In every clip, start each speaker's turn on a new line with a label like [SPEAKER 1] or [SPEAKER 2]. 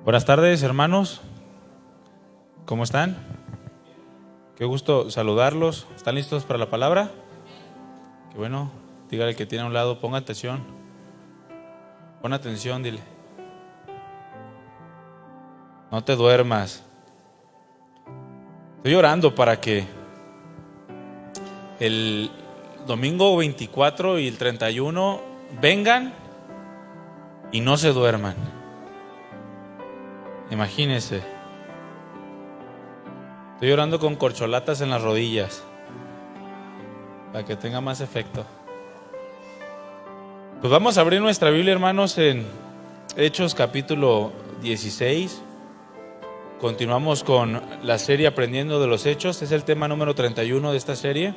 [SPEAKER 1] Buenas tardes, hermanos. ¿Cómo están? Qué gusto saludarlos. ¿Están listos para la palabra? Qué bueno. Dígale al que tiene a un lado, ponga atención. Pon atención, dile. No te duermas. Estoy orando para que el domingo 24 y el 31 vengan y no se duerman. Imagínense. Estoy orando con corcholatas en las rodillas para que tenga más efecto. Pues vamos a abrir nuestra Biblia, hermanos, en Hechos capítulo 16. Continuamos con la serie Aprendiendo de los Hechos. Es el tema número 31 de esta serie.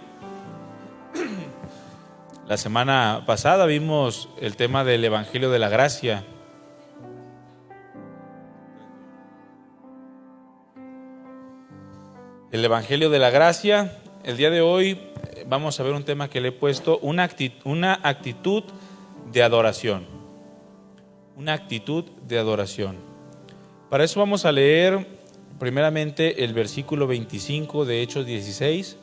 [SPEAKER 1] La semana pasada vimos el tema del Evangelio de la Gracia. El Evangelio de la Gracia. El día de hoy vamos a ver un tema que le he puesto, una actitud de adoración. Una actitud de adoración. Para eso vamos a leer primeramente el versículo 25 de Hechos 16.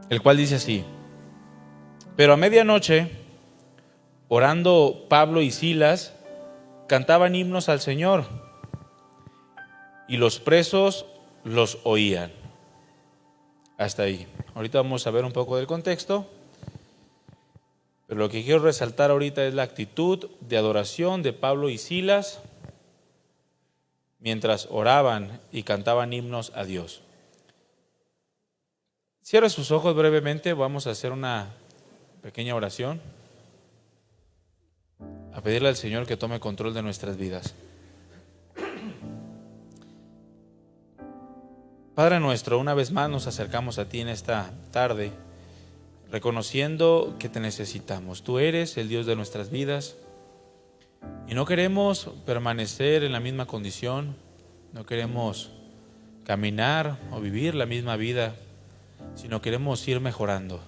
[SPEAKER 1] El cual dice así: Pero a medianoche, orando Pablo y Silas, cantaban himnos al Señor, y los presos los oían. Hasta ahí. Ahorita vamos a ver un poco del contexto, pero lo que quiero resaltar ahorita es la actitud de adoración de Pablo y Silas mientras oraban y cantaban himnos a Dios. Cierre sus ojos brevemente, vamos a hacer una pequeña oración, a pedirle al Señor que tome control de nuestras vidas. Padre nuestro, una vez más nos acercamos a ti en esta tarde, reconociendo que te necesitamos. Tú eres el Dios de nuestras vidas y no queremos permanecer en la misma condición, no queremos caminar o vivir la misma vida, sino queremos ir mejorando,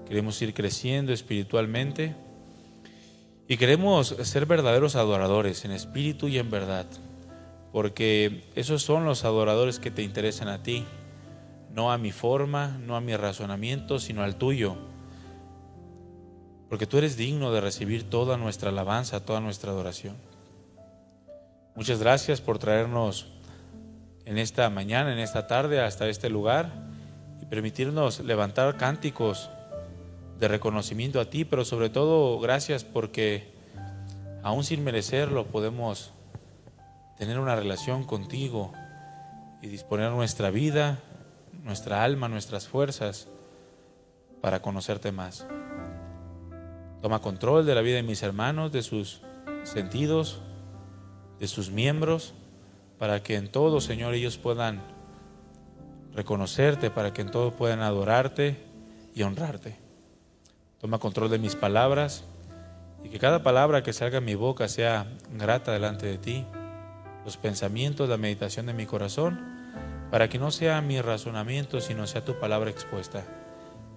[SPEAKER 1] queremos ir creciendo espiritualmente y queremos ser verdaderos adoradores en espíritu y en verdad, porque esos son los adoradores que te interesan a ti, no a mi forma, no a mi razonamiento, sino al tuyo, porque tú eres digno de recibir toda nuestra alabanza, toda nuestra adoración. Muchas gracias por traernos en esta mañana, en esta tarde, hasta este lugar y permitirnos levantar cánticos de reconocimiento a ti, pero sobre todo gracias porque aún sin merecerlo podemos tener una relación contigo y disponer nuestra vida, nuestra alma, nuestras fuerzas para conocerte más. Toma control de la vida de mis hermanos, de sus sentidos, de sus miembros, para que en todo, Señor, ellos puedan reconocerte, para que en todo puedan adorarte y honrarte. Toma control de mis palabras y que cada palabra que salga de mi boca sea grata delante de ti. Los pensamientos, la meditación de mi corazón, para que no sea mi razonamiento, sino sea tu palabra expuesta,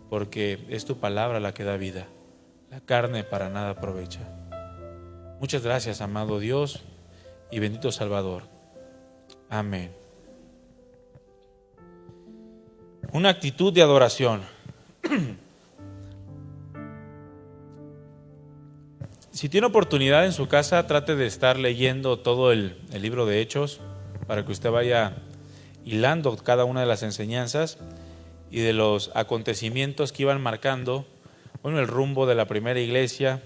[SPEAKER 1] porque es tu palabra la que da vida. La carne para nada aprovecha. Muchas gracias, amado Dios y bendito Salvador. Amén. Una actitud de adoración. Si tiene oportunidad en su casa, trate de estar leyendo todo el libro de Hechos para que usted vaya hilando cada una de las enseñanzas y de los acontecimientos que iban marcando, el rumbo de la primera iglesia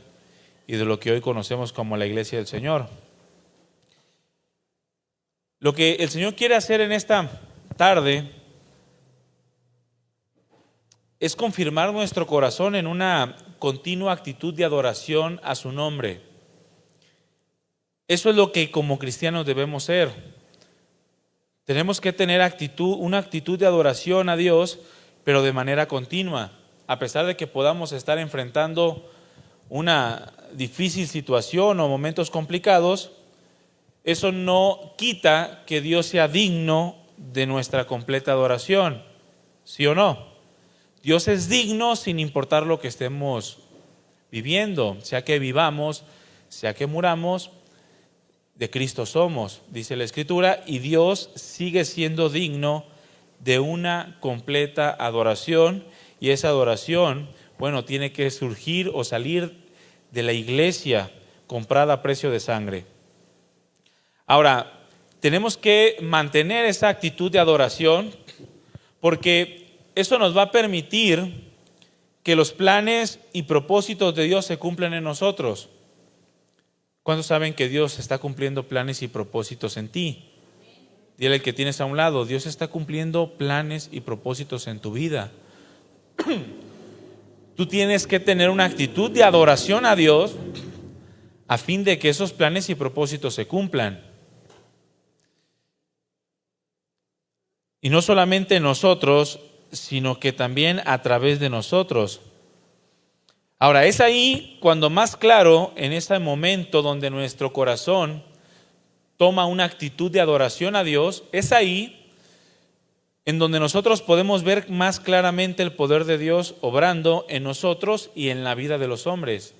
[SPEAKER 1] y de lo que hoy conocemos como la iglesia del Señor. Lo que el Señor quiere hacer en esta tarde es confirmar nuestro corazón en una continua actitud de adoración a su nombre. Eso es lo que como cristianos debemos ser. Tenemos que tener una actitud de adoración a Dios, pero de manera continua. A pesar de que podamos estar enfrentando una difícil situación o momentos complicados, eso no quita que Dios sea digno de nuestra completa adoración. ¿Sí o no? Dios es digno sin importar lo que estemos viviendo, sea que vivamos, sea que muramos, de Cristo somos, dice la Escritura, y Dios sigue siendo digno de una completa adoración, y esa adoración, bueno, tiene que surgir o salir de la iglesia comprada a precio de sangre. Ahora, tenemos que mantener esa actitud de adoración porque eso nos va a permitir que los planes y propósitos de Dios se cumplan en nosotros. ¿Cuántos saben que Dios está cumpliendo planes y propósitos en ti? Dile al que tienes a un lado, Dios está cumpliendo planes y propósitos en tu vida. Tú tienes que tener una actitud de adoración a Dios a fin de que esos planes y propósitos se cumplan. Y no solamente nosotros, sino que también a través de nosotros. Ahora, es ahí cuando más claro, en ese momento donde nuestro corazón toma una actitud de adoración a Dios, es ahí en donde nosotros podemos ver más claramente el poder de Dios obrando en nosotros y en la vida de los hombres.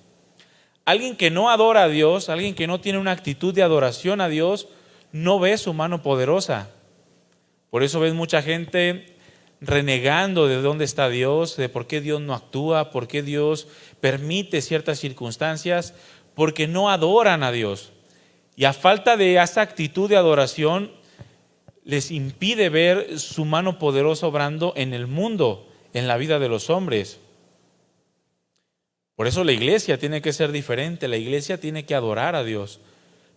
[SPEAKER 1] Alguien que no adora a Dios, alguien que no tiene una actitud de adoración a Dios, no ve su mano poderosa. Por eso ves mucha gente renegando de dónde está Dios, de por qué Dios no actúa, por qué Dios permite ciertas circunstancias, porque no adoran a Dios. Y a falta de esa actitud de adoración, les impide ver su mano poderosa obrando en el mundo, en la vida de los hombres. Por eso la iglesia tiene que ser diferente, la iglesia tiene que adorar a Dios,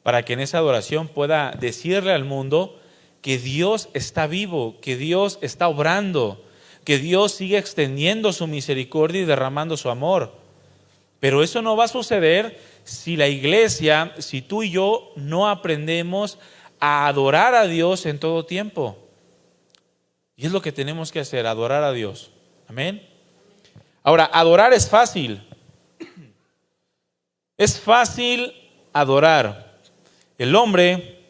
[SPEAKER 1] para que en esa adoración pueda decirle al mundo que Dios está vivo, que Dios está obrando, que Dios sigue extendiendo su misericordia y derramando su amor. Pero eso no va a suceder si la iglesia, si tú y yo no aprendemos a adorar a Dios en todo tiempo. Y es lo que tenemos que hacer, adorar a Dios. Amén. Ahora, adorar es fácil. Es fácil adorar. El hombre,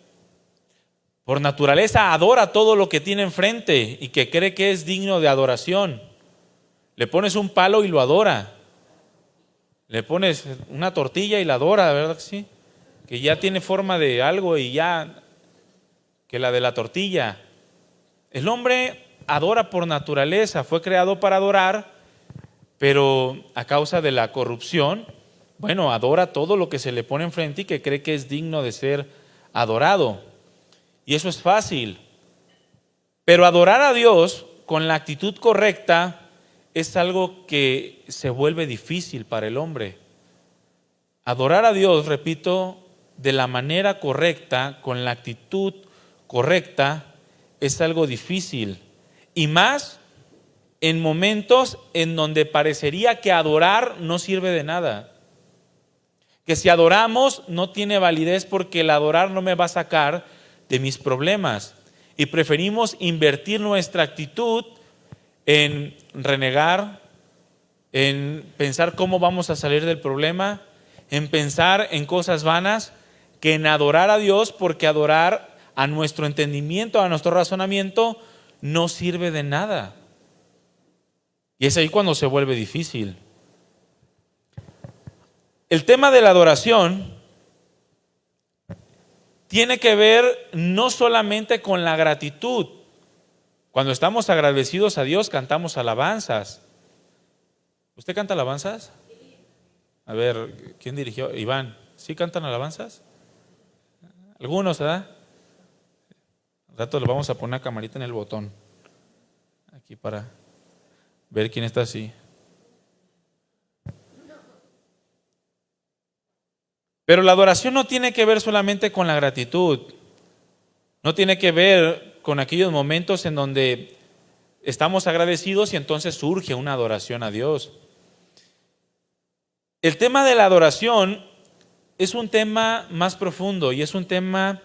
[SPEAKER 1] por naturaleza, adora todo lo que tiene enfrente y que cree que es digno de adoración. Le pones un palo y lo adora. Le pones una tortilla y la adora, ¿verdad que sí? Que ya tiene forma de algo y ya, que la de la tortilla. El hombre adora por naturaleza, fue creado para adorar, pero a causa de la corrupción, bueno, adora todo lo que se le pone enfrente y que cree que es digno de ser adorado. Y eso es fácil. Pero adorar a Dios con la actitud correcta es algo que se vuelve difícil para el hombre. Adorar a Dios, repito, de la manera correcta, con la actitud correcta, es algo difícil. Y más en momentos en donde parecería que adorar no sirve de nada. Que si adoramos no tiene validez porque el adorar no me va a sacar de mis problemas. Y preferimos invertir nuestra actitud en renegar, en pensar cómo vamos a salir del problema, en pensar en cosas vanas, que en adorar a Dios, porque adorar a nuestro entendimiento, a nuestro razonamiento, no sirve de nada. Y es ahí cuando se vuelve difícil. El tema de la adoración tiene que ver no solamente con la gratitud. Cuando estamos agradecidos a Dios, cantamos alabanzas. ¿Usted canta alabanzas? A ver, ¿quién dirigió? Iván. ¿Sí cantan alabanzas? Algunos, ¿verdad? Al rato le vamos a poner una camarita en el botón. Aquí para ver quién está así. Pero la adoración no tiene que ver solamente con la gratitud. No tiene que ver con aquellos momentos en donde estamos agradecidos y entonces surge una adoración a Dios. El tema de la adoración es un tema más profundo y es un tema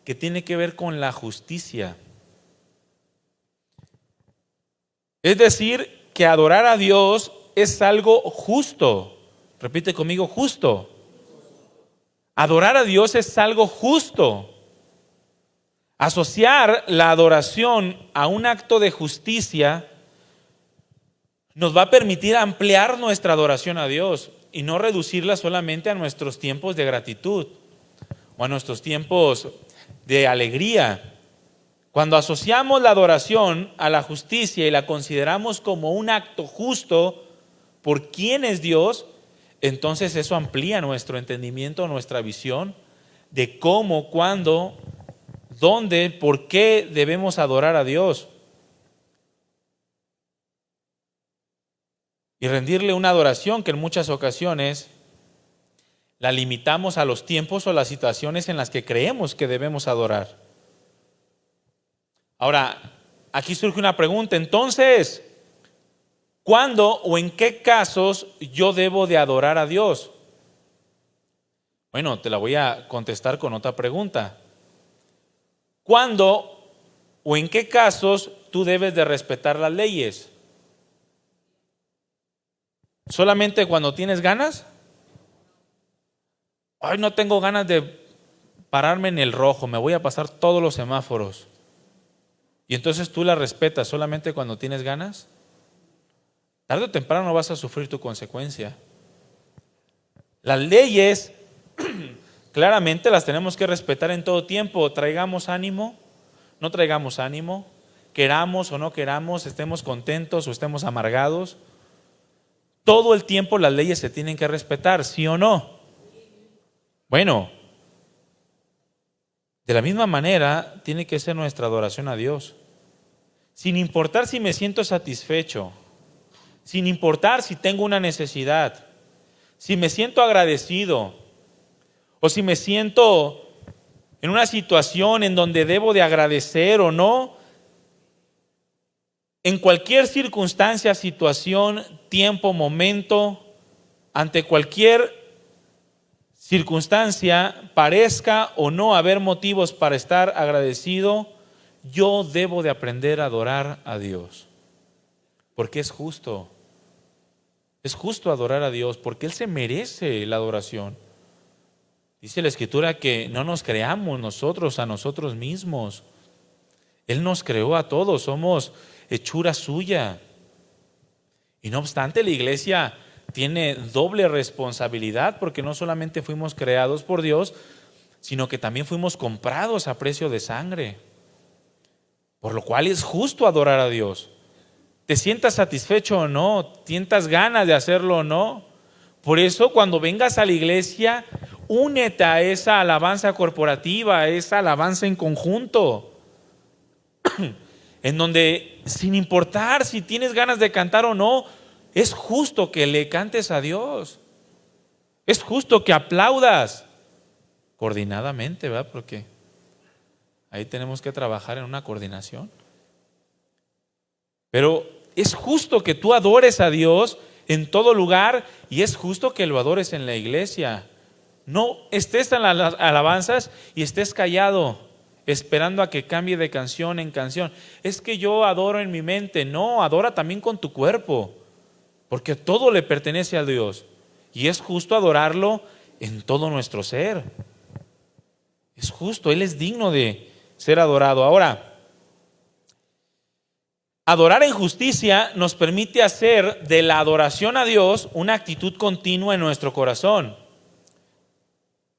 [SPEAKER 1] que tiene que ver con la justicia. Es decir, que adorar a Dios es algo justo. Repite conmigo, justo. Adorar a Dios es algo justo. Asociar la adoración a un acto de justicia nos va a permitir ampliar nuestra adoración a Dios. y no reducirla solamente a nuestros tiempos de gratitud o a nuestros tiempos de alegría. Cuando asociamos la adoración a la justicia y la consideramos como un acto justo por quién es Dios, entonces eso amplía nuestro entendimiento, nuestra visión de cómo, cuándo, dónde, por qué debemos adorar a Dios. Y rendirle una adoración que en muchas ocasiones la limitamos a los tiempos o las situaciones en las que creemos que debemos adorar. Ahora, aquí surge una pregunta. Entonces, ¿cuándo o en qué casos yo debo de adorar a Dios? Bueno, te la voy a contestar con otra pregunta. ¿Cuándo o en qué casos tú debes de respetar las leyes? ¿Solamente cuando tienes ganas? Ay, no tengo ganas de pararme en el rojo, me voy a pasar todos los semáforos. Y entonces tú la respetas solamente cuando tienes ganas. Tarde o temprano vas a sufrir tu consecuencia. Las leyes claramente las tenemos que respetar en todo tiempo. Traigamos ánimo, no traigamos ánimo, queramos o no queramos, estemos contentos o estemos amargados. Todo el tiempo las leyes se tienen que respetar, ¿sí o no? Bueno, de la misma manera tiene que ser nuestra adoración a Dios. Sin importar si me siento satisfecho, sin importar si tengo una necesidad, si me siento agradecido o si me siento en una situación en donde debo de agradecer o no, en cualquier circunstancia, situación, tiempo, momento, ante cualquier circunstancia, parezca o no haber motivos para estar agradecido, yo debo de aprender a adorar a Dios, porque es justo. Es justo adorar a Dios, porque Él se merece la adoración. Dice la Escritura que no nos creamos nosotros a nosotros mismos. Él nos creó a todos, somos hechura suya. Y no obstante, la iglesia tiene doble responsabilidad, porque no solamente fuimos creados por Dios, sino que también fuimos comprados a precio de sangre. Por lo cual es justo adorar a Dios. Te sientas satisfecho o no, sientas ganas de hacerlo o no. Por eso cuando vengas a la iglesia, únete a esa alabanza corporativa, a esa alabanza en conjunto, en donde sin importar si tienes ganas de cantar o no, es justo que le cantes a Dios. Es justo que aplaudas coordinadamente, ¿verdad? Porque ahí tenemos que trabajar en una coordinación. Pero es justo que tú adores a Dios en todo lugar y es justo que lo adores en la iglesia. No estés en las alabanzas y estés callado, esperando a que cambie de canción en canción. Es que yo adoro en mi mente. No, adora también con tu cuerpo, porque todo le pertenece a Dios. Y es justo adorarlo en todo nuestro ser. Es justo, Él es digno de ser adorado. Ahora, adorar en justicia nos permite hacer de la adoración a Dios una actitud continua en nuestro corazón.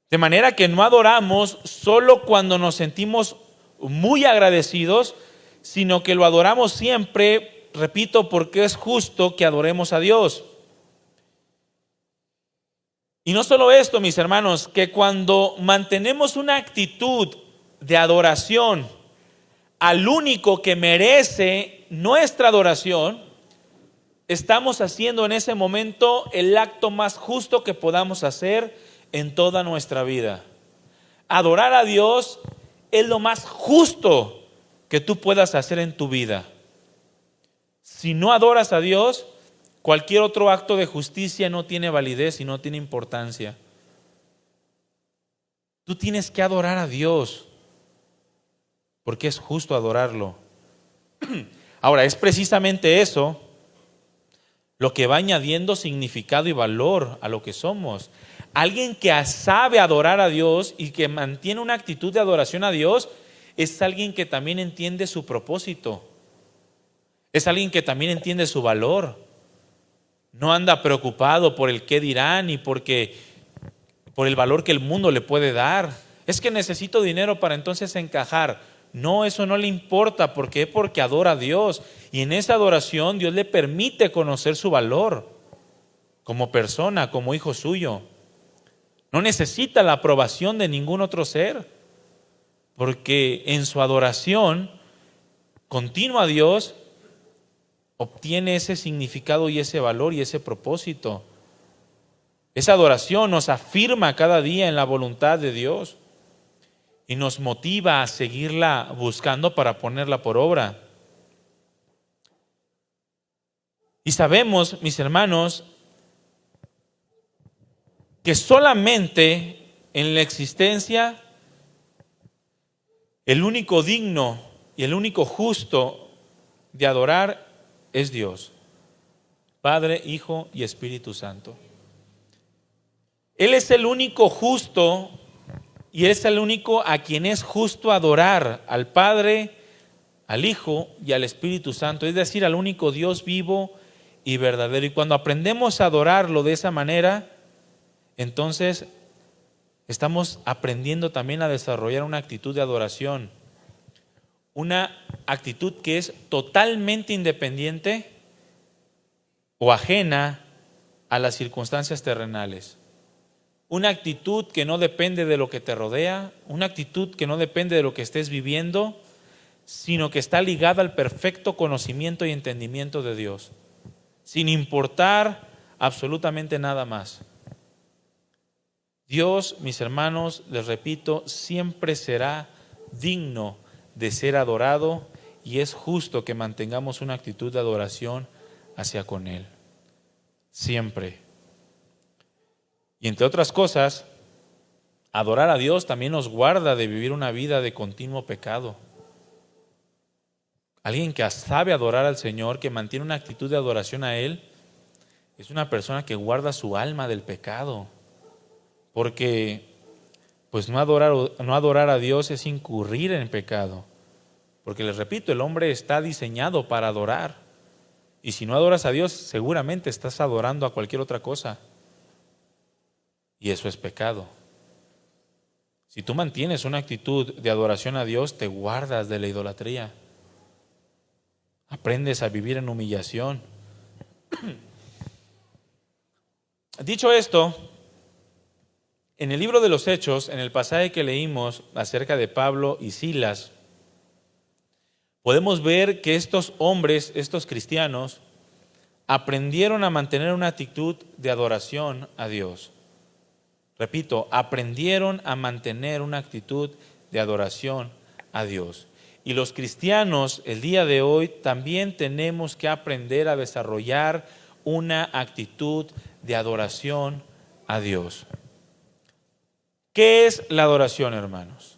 [SPEAKER 1] De manera que no adoramos solo cuando nos sentimos muy agradecidos, sino que lo adoramos siempre, repito, porque es justo que adoremos a Dios. Y no solo esto, mis hermanos, que cuando mantenemos una actitud de adoración al único que merece nuestra adoración, estamos haciendo en ese momento el acto más justo que podamos hacer en toda nuestra vida. Adorar a Dios es lo más justo que tú puedas hacer en tu vida. Si no adoras a Dios, cualquier otro acto de justicia no tiene validez y no tiene importancia. Tú tienes que adorar a Dios, porque es justo adorarlo. Ahora, es precisamente eso lo que va añadiendo significado y valor a lo que somos. Alguien que sabe adorar a Dios y que mantiene una actitud de adoración a Dios es alguien que también entiende su propósito. Es alguien que también entiende su valor. No anda preocupado por el qué dirán y por el valor que el mundo le puede dar. Es que necesito dinero para entonces encajar. No, eso no le importa. ¿Por qué? Porque adora a Dios. Y en esa adoración Dios le permite conocer su valor como persona, como hijo suyo. No necesita la aprobación de ningún otro ser, porque en su adoración continua a Dios obtiene ese significado y ese valor y ese propósito. Esa adoración nos afirma cada día en la voluntad de Dios y nos motiva a seguirla buscando para ponerla por obra. Y sabemos, mis hermanos, que solamente en la existencia el único digno y el único justo de adorar es Dios, Padre, Hijo y Espíritu Santo. Él es el único justo y es el único a quien es justo adorar, al Padre, al Hijo y al Espíritu Santo, es decir, al único Dios vivo y verdadero. Y cuando aprendemos a adorarlo de esa manera, entonces estamos aprendiendo también a desarrollar una actitud de adoración, una actitud que es totalmente independiente o ajena a las circunstancias terrenales. Una actitud que no depende de lo que te rodea, una actitud que no depende de lo que estés viviendo, sino que está ligada al perfecto conocimiento y entendimiento de Dios, sin importar absolutamente nada más. Dios, mis hermanos, les repito, siempre será digno de ser adorado y es justo que mantengamos una actitud de adoración hacia con Él. Siempre. Y entre otras cosas, adorar a Dios también nos guarda de vivir una vida de continuo pecado. Alguien que sabe adorar al Señor, que mantiene una actitud de adoración a Él, es una persona que guarda su alma del pecado. Porque pues no adorar a Dios es incurrir en pecado. Porque les repito, el hombre está diseñado para adorar. Y si no adoras a Dios, seguramente estás adorando a cualquier otra cosa. Y eso es pecado. Si tú mantienes una actitud de adoración a Dios, te guardas de la idolatría. Aprendes a vivir en humillación. Dicho esto, en el libro de los Hechos, en el pasaje que leímos acerca de Pablo y Silas, podemos ver que estos hombres, estos cristianos, aprendieron a mantener una actitud de adoración a Dios. Repito, aprendieron a mantener una actitud de adoración a Dios. Y los cristianos el día de hoy también tenemos que aprender a desarrollar una actitud de adoración a Dios. ¿Qué es la adoración, hermanos?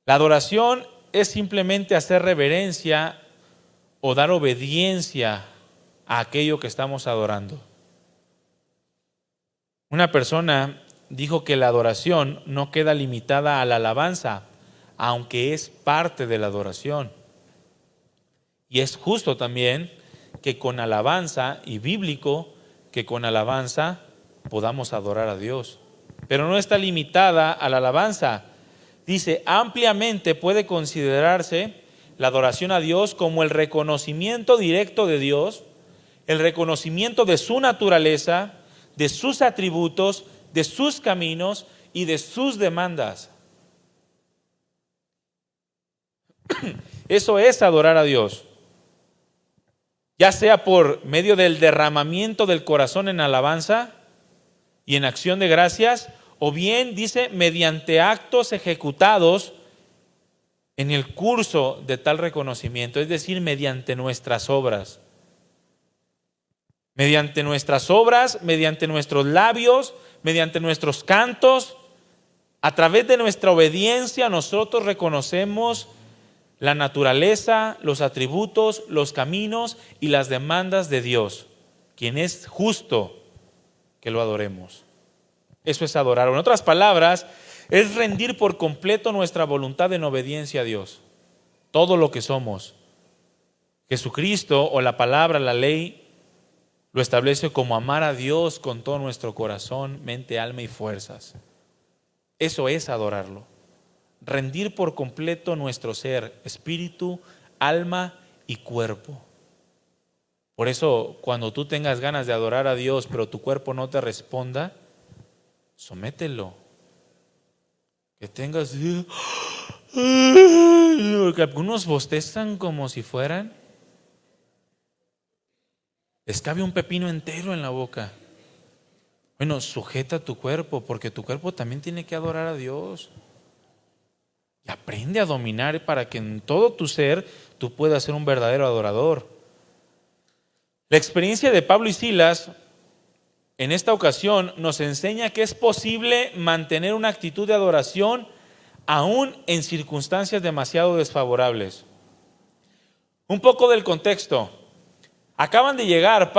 [SPEAKER 1] La adoración es simplemente hacer reverencia o dar obediencia a aquello que estamos adorando. Una persona dijo que la adoración no queda limitada a la alabanza, aunque es parte de la adoración. Y es justo también que con alabanza, y bíblico, que con alabanza podamos adorar a Dios. Pero no está limitada a la alabanza. Dice, ampliamente puede considerarse la adoración a Dios como el reconocimiento directo de Dios, el reconocimiento de su naturaleza, de sus atributos, de sus caminos y de sus demandas. Eso es adorar a Dios. Ya sea por medio del derramamiento del corazón en alabanza y en acción de gracias, o bien, dice, mediante actos ejecutados en el curso de tal reconocimiento, es decir, mediante nuestras obras. Mediante nuestras obras, mediante nuestros labios, mediante nuestros cantos, a través de nuestra obediencia, nosotros reconocemos la naturaleza, los atributos, los caminos y las demandas de Dios, quien es justo que lo adoremos. Eso es adorar. En otras palabras, es rendir por completo nuestra voluntad en obediencia a Dios. Todo lo que somos. Jesucristo o la palabra, la ley, lo establece como amar a Dios con todo nuestro corazón, mente, alma y fuerzas. Eso es adorarlo. Rendir por completo nuestro ser, espíritu, alma y cuerpo. Por eso, cuando tú tengas ganas de adorar a Dios, pero tu cuerpo no te responda, somételo. Que tengas... Porque algunos bostezan como si fueran... les cabe un pepino entero en la boca. Bueno, sujeta tu cuerpo, porque tu cuerpo también tiene que adorar a Dios. Y aprende a dominar para que en todo tu ser tú puedas ser un verdadero adorador. La experiencia de Pablo y Silas en esta ocasión nos enseña que es posible mantener una actitud de adoración aún en circunstancias demasiado desfavorables. Un poco del contexto. Acaban de llegar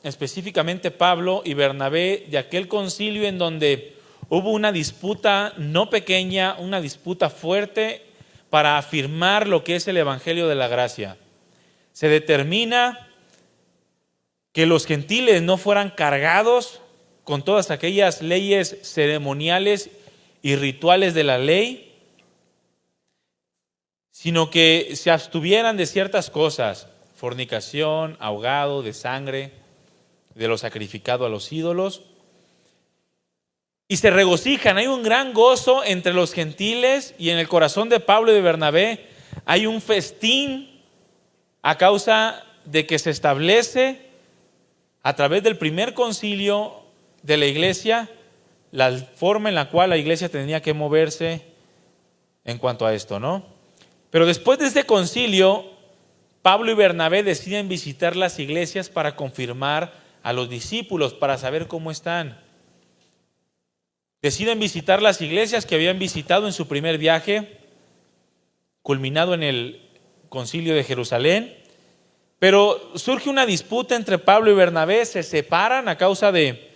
[SPEAKER 1] específicamente Pablo y Bernabé, de aquel concilio en donde hubo una disputa no pequeña, una disputa fuerte para afirmar lo que es el Evangelio de la Gracia. Se determina que los gentiles no fueran cargados con todas aquellas leyes ceremoniales y rituales de la ley, sino que se abstuvieran de ciertas cosas: fornicación, ahogado de sangre, de lo sacrificado a los ídolos. Y se regocijan, hay un gran gozo entre los gentiles, y en el corazón de Pablo y de Bernabé hay un festín a causa de que se establece a través del primer concilio de la iglesia la forma en la cual la iglesia tenía que moverse en cuanto a esto, ¿no? Pero después de este concilio, Pablo y Bernabé deciden visitar las iglesias para confirmar a los discípulos, para saber cómo están. Deciden visitar las iglesias que habían visitado en su primer viaje, culminado en el concilio de Jerusalén. Pero surge una disputa entre Pablo y Bernabé, se separan a causa de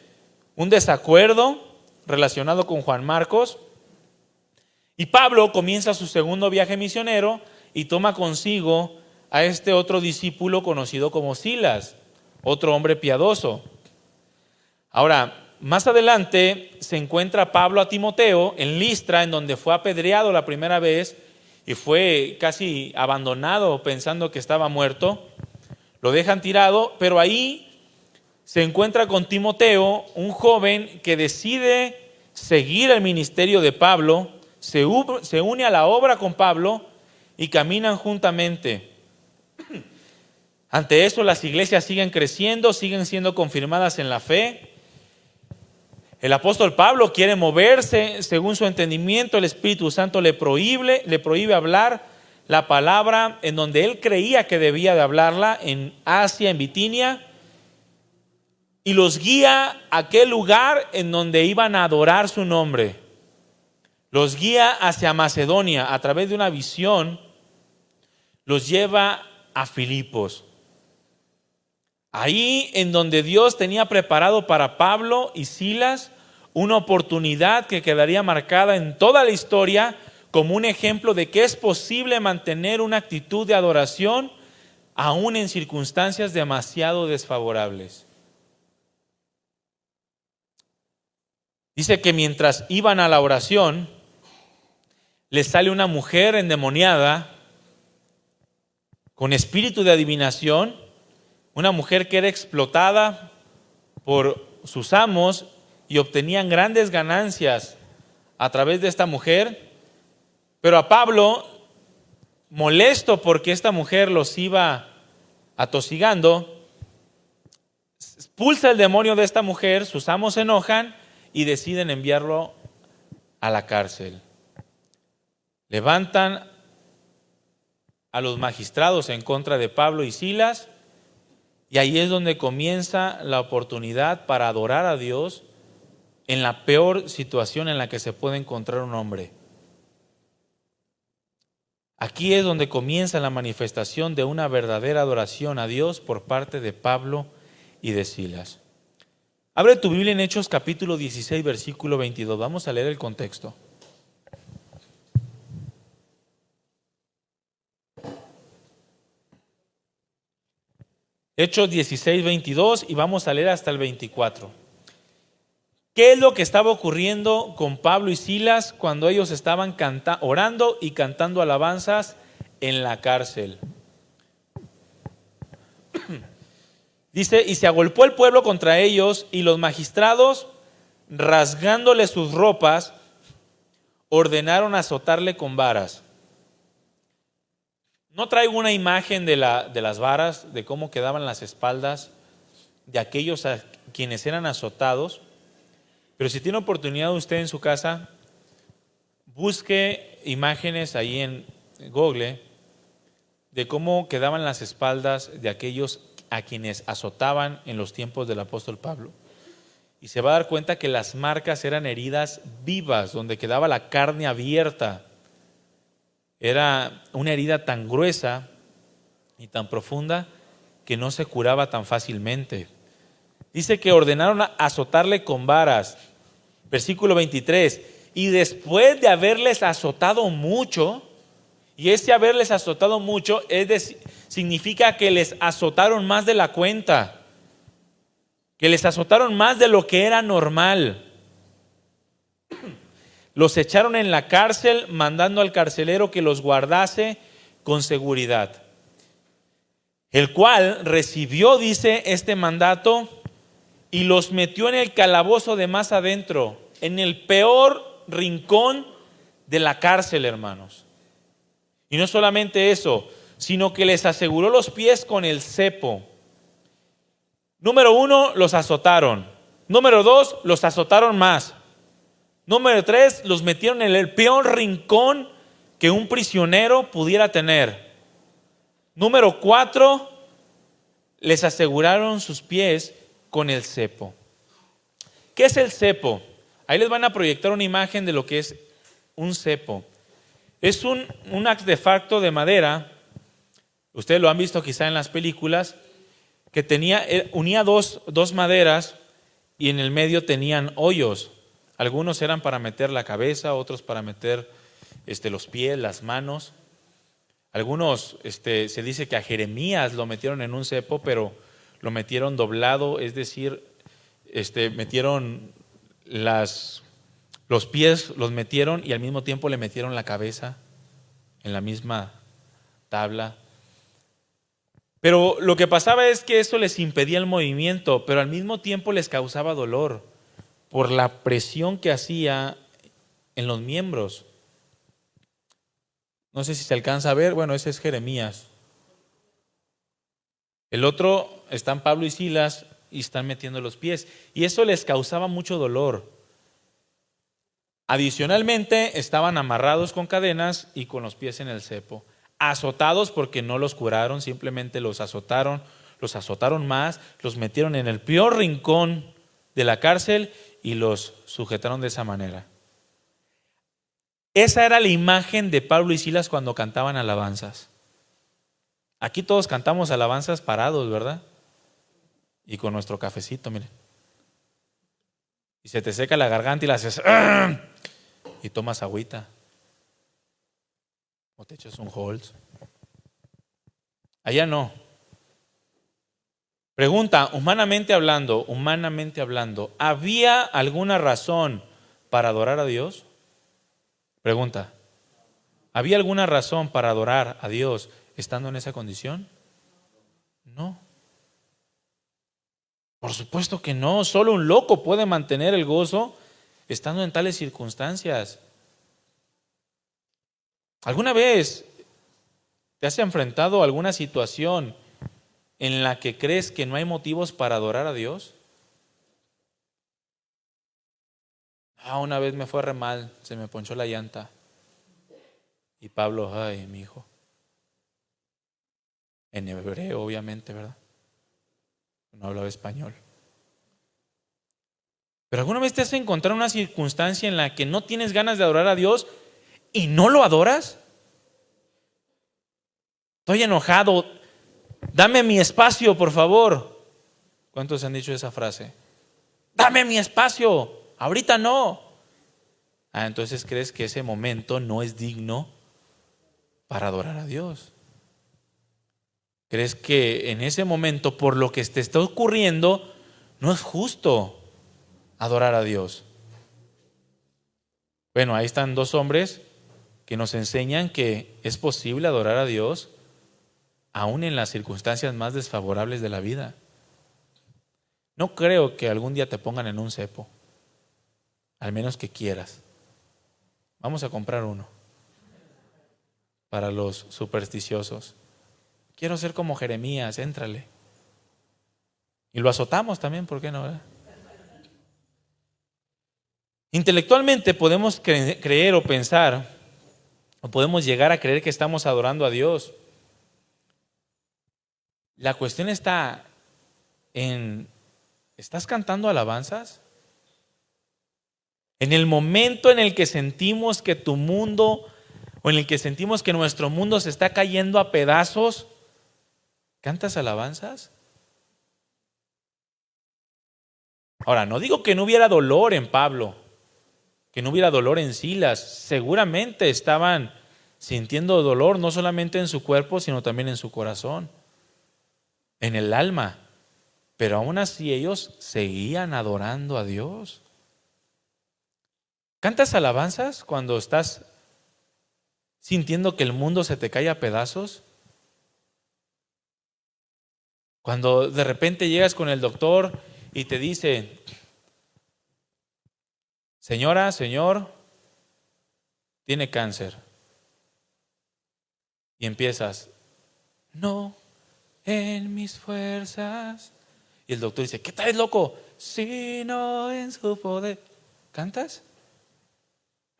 [SPEAKER 1] un desacuerdo relacionado con Juan Marcos. Y Pablo comienza su segundo viaje misionero y toma consigo a este otro discípulo conocido como Silas, otro hombre piadoso. Ahora, más adelante se encuentra Pablo a Timoteo en Listra, en donde fue apedreado la primera vez y fue casi abandonado pensando que estaba muerto. Lo dejan tirado, pero ahí se encuentra con Timoteo, un joven que decide seguir el ministerio de Pablo, se une a la obra con Pablo y caminan juntamente. Ante eso, las iglesias siguen creciendo, siguen siendo confirmadas en la fe. El apóstol Pablo quiere moverse según su entendimiento. El Espíritu Santo le prohíbe hablar la palabra en donde él creía que debía de hablarla, en Asia, en Bitinia, y los guía a aquel lugar en donde iban a adorar su nombre. Los guía hacia Macedonia a través de una visión, los lleva a Filipos. Ahí en donde Dios tenía preparado para Pablo y Silas una oportunidad que quedaría marcada en toda la historia como un ejemplo de que es posible mantener una actitud de adoración aún en circunstancias demasiado desfavorables. Dice que mientras iban a la oración, les sale una mujer endemoniada con espíritu de adivinación, una mujer que era explotada por sus amos y obtenían grandes ganancias a través de esta mujer. Pero a Pablo, molesto porque esta mujer los iba atosigando, expulsa el demonio de esta mujer, sus amos se enojan y deciden enviarlo a la cárcel. Levantan a los magistrados en contra de Pablo y Silas, y ahí es donde comienza la oportunidad para adorar a Dios en la peor situación en la que se puede encontrar un hombre. Aquí es donde comienza la manifestación de una verdadera adoración a Dios por parte de Pablo y de Silas. Abre tu Biblia en Hechos capítulo 16, versículo 22. Vamos a leer el contexto. Hechos 16, 22 y vamos a leer hasta el 24. ¿Qué es lo que estaba ocurriendo con Pablo y Silas cuando ellos estaban orando y cantando alabanzas en la cárcel? Dice, y se agolpó el pueblo contra ellos y los magistrados, rasgándole sus ropas, ordenaron azotarle con varas. No traigo una imagen de las varas, de cómo quedaban las espaldas de aquellos a quienes eran azotados, pero si tiene oportunidad usted en su casa, busque imágenes ahí en Google de cómo quedaban las espaldas de aquellos a quienes azotaban en los tiempos del apóstol Pablo. Y se va a dar cuenta que las marcas eran heridas vivas, donde quedaba la carne abierta. Era una herida tan gruesa y tan profunda que no se curaba tan fácilmente. Dice que ordenaron azotarle con varas. Versículo 23. Y después de haberles azotado mucho, y ese haberles azotado mucho significa que les azotaron más de la cuenta, que les azotaron más de lo que era normal. Los echaron en la cárcel, mandando al carcelero que los guardase con seguridad, el cual recibió, dice, este mandato y los metió en el calabozo de más adentro, en el peor rincón de la cárcel, hermanos. Y no solamente eso, sino que les aseguró los pies con el cepo. Número 1, los azotaron. Número 2, los azotaron más. Número 3, los metieron en el peor rincón que un prisionero pudiera tener. Número 4, les aseguraron sus pies con el cepo. ¿Qué es el cepo? Ahí les van a proyectar una imagen de lo que es un cepo. Es un artefacto de madera, ustedes lo han visto quizá en las películas, que unía dos maderas y en el medio tenían hoyos. Algunos eran para meter la cabeza, otros para meter los pies, las manos. Algunos, se dice que a Jeremías lo metieron en un cepo, pero lo metieron doblado, es decir, metieron los pies, los metieron y al mismo tiempo le metieron la cabeza en la misma tabla. Pero lo que pasaba es que eso les impedía el movimiento, pero al mismo tiempo les causaba dolor por la presión que hacía en los miembros. No sé si se alcanza a ver, bueno, ese es Jeremías. El otro están Pablo y Silas y están metiendo los pies. Y eso les causaba mucho dolor. Adicionalmente, estaban amarrados con cadenas y con los pies en el cepo. Azotados porque no los curaron, simplemente los azotaron más, los metieron en el peor rincón de la cárcel y los sujetaron de esa manera. Esa era la imagen de Pablo y Silas cuando cantaban alabanzas. Aquí todos cantamos alabanzas parados, ¿verdad? Y con nuestro cafecito, miren. Y se te seca la garganta y la haces ¡ah! Y tomas agüita. O te echas un Halls. Allá no. Pregunta, humanamente hablando, ¿había alguna razón para adorar a Dios? Pregunta, ¿había alguna razón para adorar a Dios estando en esa condición? No. Por supuesto que no. Solo un loco puede mantener el gozo estando en tales circunstancias. ¿Alguna vez te has enfrentado a alguna situación en la que crees que no hay motivos para adorar a Dios? Una vez me fue re mal, se me ponchó la llanta. Y Pablo, ay, mi hijo. En hebreo, obviamente, ¿verdad? No hablaba español. ¿Pero alguna vez te has encontrado una circunstancia en la que no tienes ganas de adorar a Dios y no lo adoras? Estoy enojado, dame mi espacio, por favor. ¿Cuántos han dicho esa frase? Dame mi espacio, ahorita no. Entonces crees que ese momento no es digno para adorar a Dios. crees que en ese momento, por lo que te está ocurriendo, no es justo adorar a Dios. Bueno, ahí están dos hombres que nos enseñan que es posible adorar a Dios aún en las circunstancias más desfavorables de la vida. No creo que algún día te pongan en un cepo, al menos que quieras. Vamos a comprar uno para los supersticiosos. Quiero ser como Jeremías, éntrale. Y lo azotamos también, ¿por qué no? ¿Verdad? Intelectualmente podemos creer o pensar, o podemos llegar a creer que estamos adorando a Dios. La cuestión está en, ¿estás cantando alabanzas? En el momento en el que sentimos que tu mundo, o en el que sentimos que nuestro mundo se está cayendo a pedazos, ¿cantas alabanzas? Ahora, no digo que no hubiera dolor en Pablo, que no hubiera dolor en Silas. Seguramente estaban sintiendo dolor no solamente en su cuerpo, sino también en su corazón, en el alma. Pero aún así ellos seguían adorando a Dios. ¿Cantas alabanzas cuando estás sintiendo que el mundo se te cae a pedazos? Cuando de repente llegas con el doctor y te dice: señora, señor, tiene cáncer. Y empiezas: no, en mis fuerzas. Y el doctor dice: ¿qué traes, loco? Sino en su poder. ¿Cantas?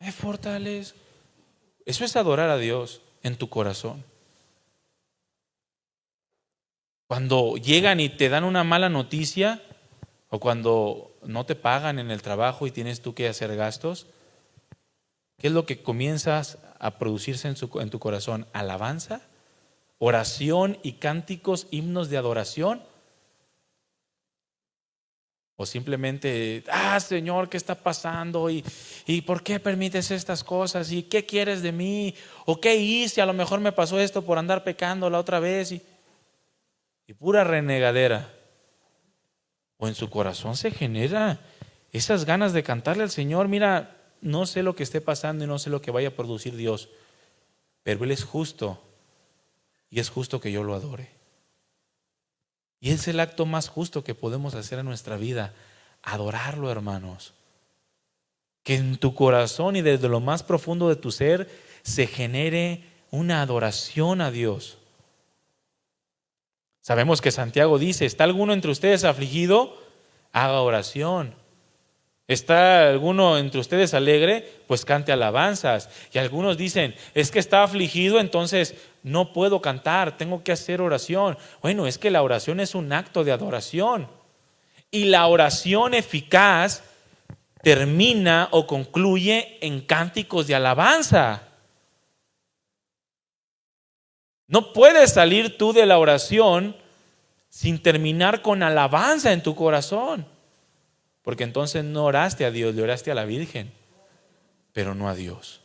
[SPEAKER 1] Me fortalece. Eso es adorar a Dios en tu corazón. Cuando llegan y te dan una mala noticia, o cuando no te pagan en el trabajo y tienes tú que hacer gastos, ¿qué es lo que comienzas a producirse en tu corazón? ¿Alabanza? ¿Oración y cánticos, himnos de adoración? ¿O simplemente, Señor, ¿qué está pasando? ¿Y por qué permites estas cosas? ¿Y qué quieres de mí? ¿O qué hice? A lo mejor me pasó esto por andar pecando la otra vez. Y pura renegadera. O en su corazón se genera esas ganas de cantarle al Señor: mira, no sé lo que esté pasando y no sé lo que vaya a producir Dios, pero Él es justo y es justo que yo lo adore. Y es el acto más justo que podemos hacer en nuestra vida, adorarlo, hermanos. Que en tu corazón y desde lo más profundo de tu ser se genere una adoración a Dios. Sabemos que Santiago dice: ¿está alguno entre ustedes afligido? Haga oración. ¿Está alguno entre ustedes alegre? Pues cante alabanzas. Y algunos dicen: es que está afligido, entonces no puedo cantar, tengo que hacer oración. Bueno, es que la oración es un acto de adoración. Y la oración eficaz termina o concluye en cánticos de alabanza. No puedes salir tú de la oración sin terminar con alabanza en tu corazón. Porque entonces no oraste a Dios, le oraste a la Virgen, pero no a Dios.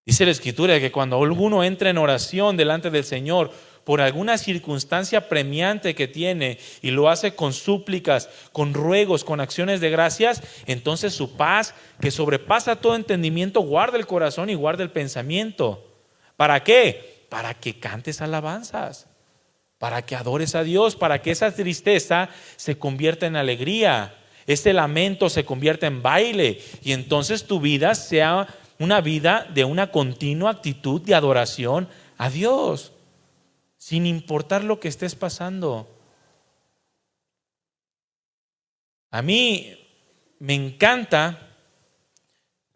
[SPEAKER 1] Dice la Escritura que cuando alguno entra en oración delante del Señor por alguna circunstancia premiante que tiene y lo hace con súplicas, con ruegos, con acciones de gracias, entonces su paz, que sobrepasa todo entendimiento, guarda el corazón y guarda el pensamiento. ¿Para qué? Para que cantes alabanzas, para que adores a Dios, para que esa tristeza se convierta en alegría, ese lamento se convierta en baile, y entonces tu vida sea una vida de una continua actitud de adoración a Dios, sin importar lo que estés pasando. A mí me encanta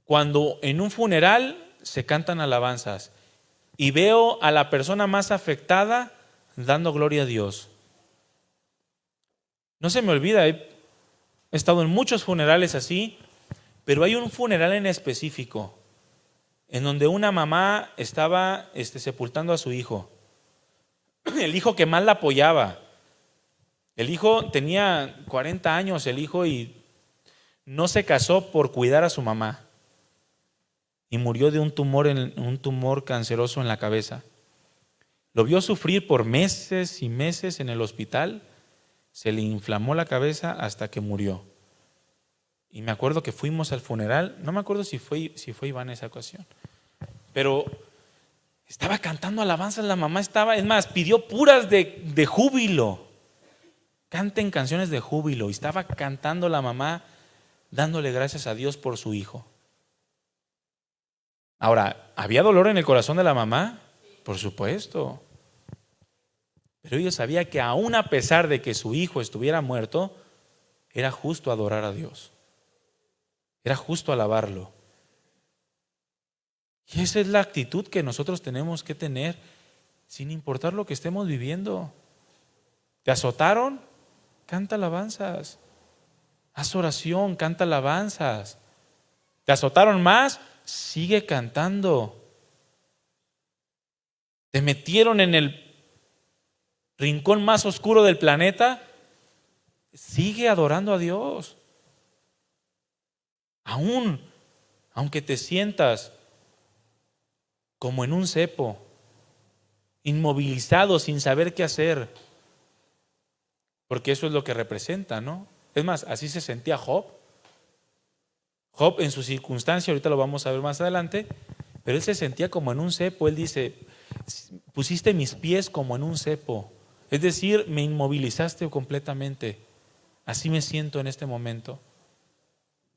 [SPEAKER 1] cuando en un funeral se cantan alabanzas y veo a la persona más afectada dando gloria a Dios. No se me olvida, he estado en muchos funerales así, pero hay un funeral en específico en donde una mamá estaba sepultando a su hijo, el hijo que más la apoyaba. El hijo tenía 40 años, el hijo, y no se casó por cuidar a su mamá. y murió de un tumor canceroso en la cabeza. Lo vio sufrir por meses y meses en el hospital. Se le inflamó la cabeza hasta que murió. Y me acuerdo que fuimos al funeral. No me acuerdo si fue Iván en esa ocasión, pero estaba cantando alabanzas. La mamá estaba, es más, pidió puras de júbilo. Canten canciones de júbilo. Y estaba cantando la mamá, dándole gracias a Dios por su hijo. Ahora, ¿había dolor en el corazón de la mamá? Por supuesto. Pero ella sabía que aún a pesar de que su hijo estuviera muerto, era justo adorar a Dios. Era justo alabarlo. Y esa es la actitud que nosotros tenemos que tener, sin importar lo que estemos viviendo. ¿Te azotaron? Canta alabanzas. Haz oración, canta alabanzas. ¿Te azotaron más? Sigue cantando. ¿Te metieron en el rincón más oscuro del planeta? Sigue adorando a Dios. Aunque te sientas como en un cepo, inmovilizado, sin saber qué hacer, porque eso es lo que representa, ¿no? Es más, así se sentía Job. Job en su circunstancia, ahorita lo vamos a ver más adelante, pero él se sentía como en un cepo. Él dice, pusiste mis pies como en un cepo, es decir, me inmovilizaste completamente. Así me siento en este momento.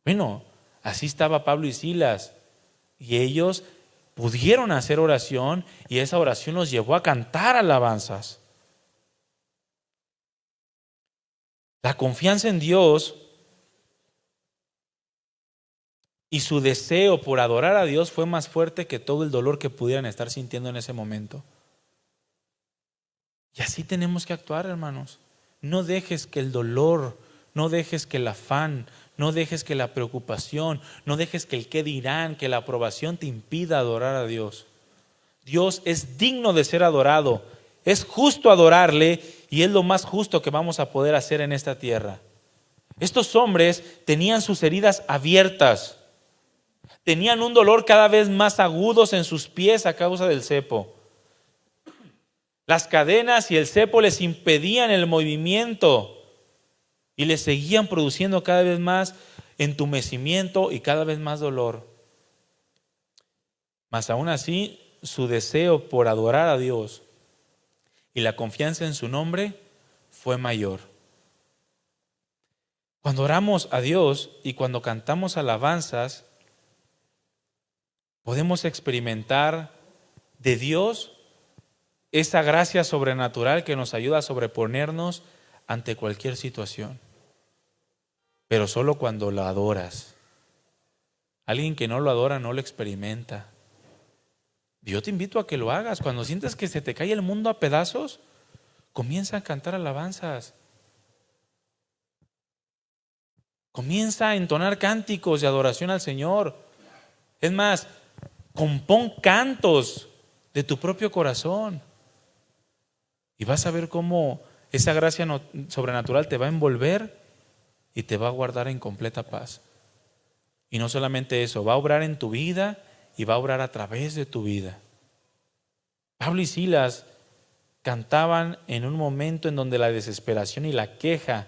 [SPEAKER 1] Bueno, así estaba Pablo y Silas, y ellos pudieron hacer oración, y esa oración los llevó a cantar alabanzas. La confianza en Dios y su deseo por adorar a Dios fue más fuerte que todo el dolor que pudieran estar sintiendo en ese momento. Y así tenemos que actuar, hermanos. No dejes que el dolor, no dejes que el afán, no dejes que la preocupación, no dejes que el qué dirán, que la aprobación te impida adorar a Dios. Dios es digno de ser adorado, es justo adorarle, y es lo más justo que vamos a poder hacer en esta tierra. Estos hombres tenían sus heridas abiertas, tenían un dolor cada vez más agudos en sus pies a causa del cepo. Las cadenas y el cepo les impedían el movimiento y les seguían produciendo cada vez más entumecimiento y cada vez más dolor. Mas aún así, su deseo por adorar a Dios y la confianza en su nombre fue mayor. Cuando oramos a Dios y cuando cantamos alabanzas, podemos experimentar de Dios esa gracia sobrenatural que nos ayuda a sobreponernos ante cualquier situación. Pero solo cuando lo adoras. Alguien que no lo adora no lo experimenta. Yo te invito a que lo hagas. Cuando sientas que se te cae el mundo a pedazos, comienza a cantar alabanzas. Comienza a entonar cánticos de adoración al Señor. Es más, compón cantos de tu propio corazón. Y vas a ver cómo esa gracia sobrenatural te va a envolver y te va a guardar en completa paz. Y no solamente eso, va a obrar en tu vida y va a obrar a través de tu vida. Pablo y Silas cantaban en un momento en donde la desesperación y la queja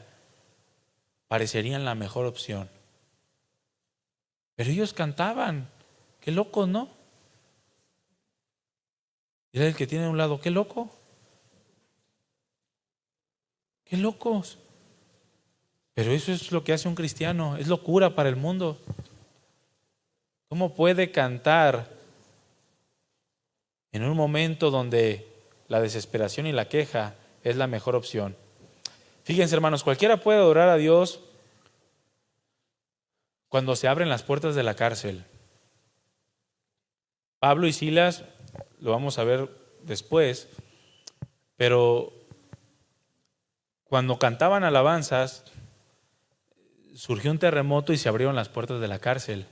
[SPEAKER 1] parecerían la mejor opción. Pero ellos cantaban. Qué locos, ¿no? Dile al que tiene a un lado, qué loco. Qué locos. Pero eso es lo que hace un cristiano, es locura para el mundo. ¿Cómo puede cantar en un momento donde la desesperación y la queja es la mejor opción? Fíjense, hermanos, cualquiera puede adorar a Dios cuando se abren las puertas de la cárcel. Pablo y Silas, lo vamos a ver después, pero cuando cantaban alabanzas, surgió un terremoto y se abrieron las puertas de la cárcel.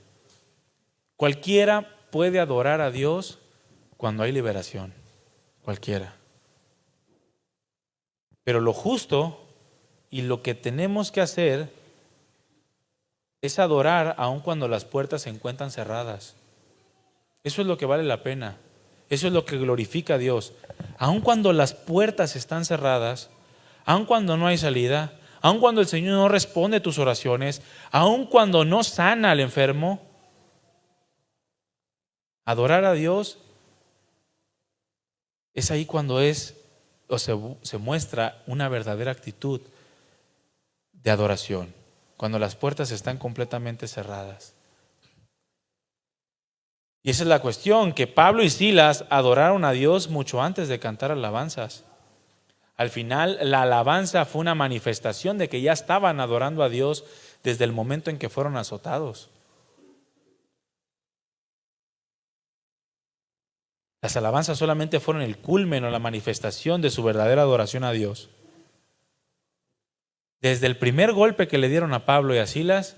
[SPEAKER 1] Cualquiera puede adorar a Dios cuando hay liberación. Cualquiera. Pero lo justo y lo que tenemos que hacer es adorar aun cuando las puertas se encuentran cerradas. Eso es lo que vale la pena. Eso es lo que glorifica a Dios. Aun cuando las puertas están cerradas, aun cuando no hay salida, aun cuando el Señor no responde tus oraciones, aun cuando no sana al enfermo, adorar a Dios es ahí cuando se muestra una verdadera actitud de adoración, cuando las puertas están completamente cerradas. Y esa es la cuestión, que Pablo y Silas adoraron a Dios mucho antes de cantar alabanzas. Al final, la alabanza fue una manifestación de que ya estaban adorando a Dios desde el momento en que fueron azotados. Las alabanzas solamente fueron el culmen o la manifestación de su verdadera adoración a Dios. Desde el primer golpe que le dieron a Pablo y a Silas,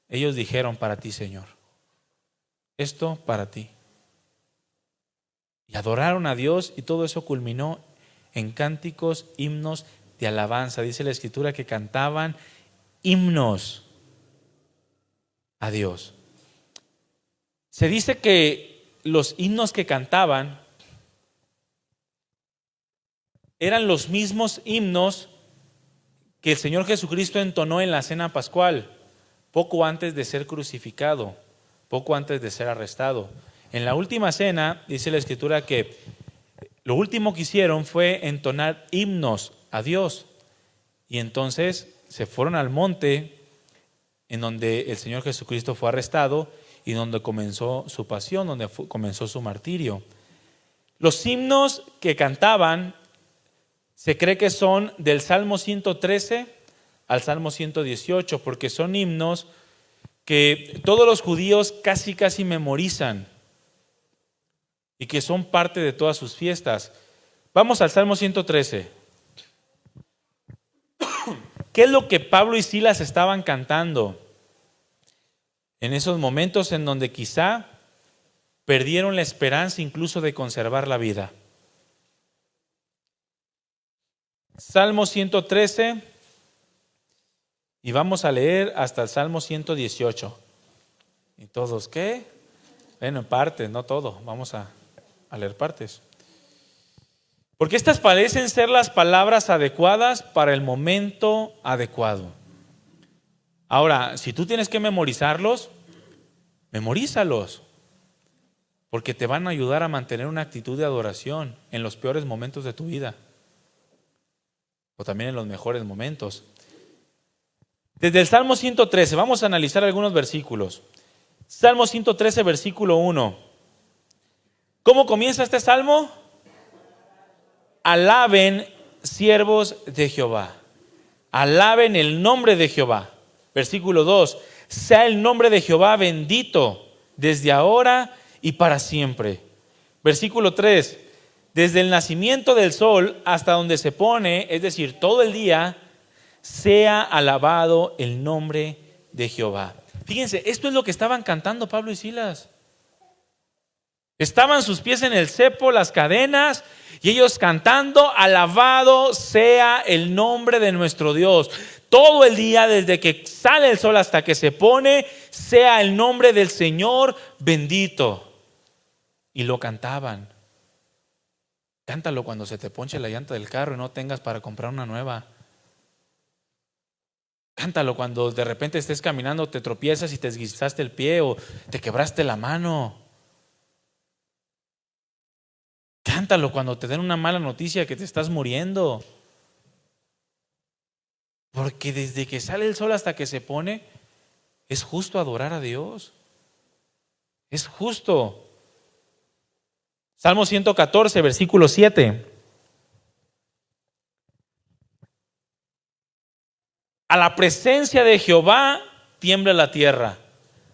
[SPEAKER 1] ellos dijeron: para ti, Señor, esto para ti. Y adoraron a Dios, y todo eso culminó en cánticos, himnos de alabanza. Dice la Escritura que cantaban himnos a Dios. Se dice que los himnos que cantaban eran los mismos himnos que el Señor Jesucristo entonó en la cena pascual, poco antes de ser crucificado, poco antes de ser arrestado. En la última cena, dice la Escritura que lo último que hicieron fue entonar himnos a Dios. Y entonces se fueron al monte en donde el Señor Jesucristo fue arrestado y donde comenzó su pasión, donde comenzó su martirio. Los himnos que cantaban se cree que son del Salmo 113 al Salmo 118, porque son himnos que todos los judíos casi memorizan y que son parte de todas sus fiestas. Vamos al Salmo 113. ¿Qué es lo que Pablo y Silas estaban cantando en esos momentos en donde quizá perdieron la esperanza incluso de conservar la vida? Salmo 113, y vamos a leer hasta el Salmo 118. ¿Y todos qué? Bueno, en partes, no todo. Vamos a leer partes. Porque estas parecen ser las palabras adecuadas para el momento adecuado. Ahora, si tú tienes que memorizarlos, memorízalos, porque te van a ayudar a mantener una actitud de adoración en los peores momentos de tu vida, o también en los mejores momentos. Desde el Salmo 113, vamos a analizar algunos versículos. Salmo 113, versículo 1. ¿Cómo comienza este salmo? Alaben siervos de Jehová. Alaben el nombre de Jehová. Versículo 2. Sea el nombre de Jehová bendito desde ahora y para siempre. Versículo 3. Desde el nacimiento del sol hasta donde se pone, es decir, todo el día, sea alabado el nombre de Jehová. Fíjense, esto es lo que estaban cantando Pablo y Silas. Estaban sus pies en el cepo, las cadenas, y ellos cantando: alabado sea el nombre de nuestro Dios. Todo el día, desde que sale el sol hasta que se pone, sea el nombre del Señor bendito. Y lo cantaban. Cántalo cuando se te ponche la llanta del carro y no tengas para comprar una nueva. Cántalo cuando de repente estés caminando, te tropiezas y te esguinzaste el pie o te quebraste la mano. Cántalo cuando te den una mala noticia que te estás muriendo. Porque desde que sale el sol hasta que se pone, es justo adorar a Dios. Es justo. Salmo 114, versículo 7. A la presencia de Jehová tiembla la tierra,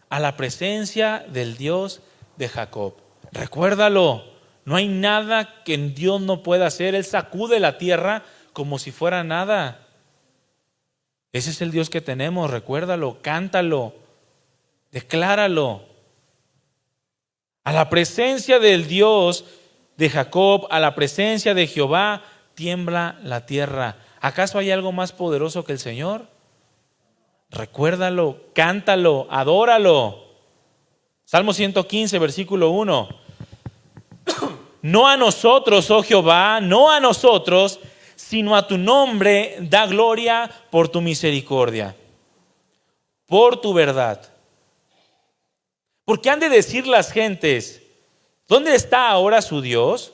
[SPEAKER 1] a la presencia del Dios de Jacob. Recuérdalo, no hay nada que Dios no pueda hacer. Él sacude la tierra como si fuera nada. Ese es el Dios que tenemos, recuérdalo, cántalo, decláralo. A la presencia del Dios de Jacob, a la presencia de Jehová, tiembla la tierra. ¿Acaso hay algo más poderoso que el Señor? Recuérdalo, cántalo, adóralo. Salmo 115, versículo 1. No a nosotros, oh Jehová, no a nosotros, sino a tu nombre da gloria por tu misericordia, por tu verdad. Porque han de decir las gentes, ¿dónde está ahora su Dios?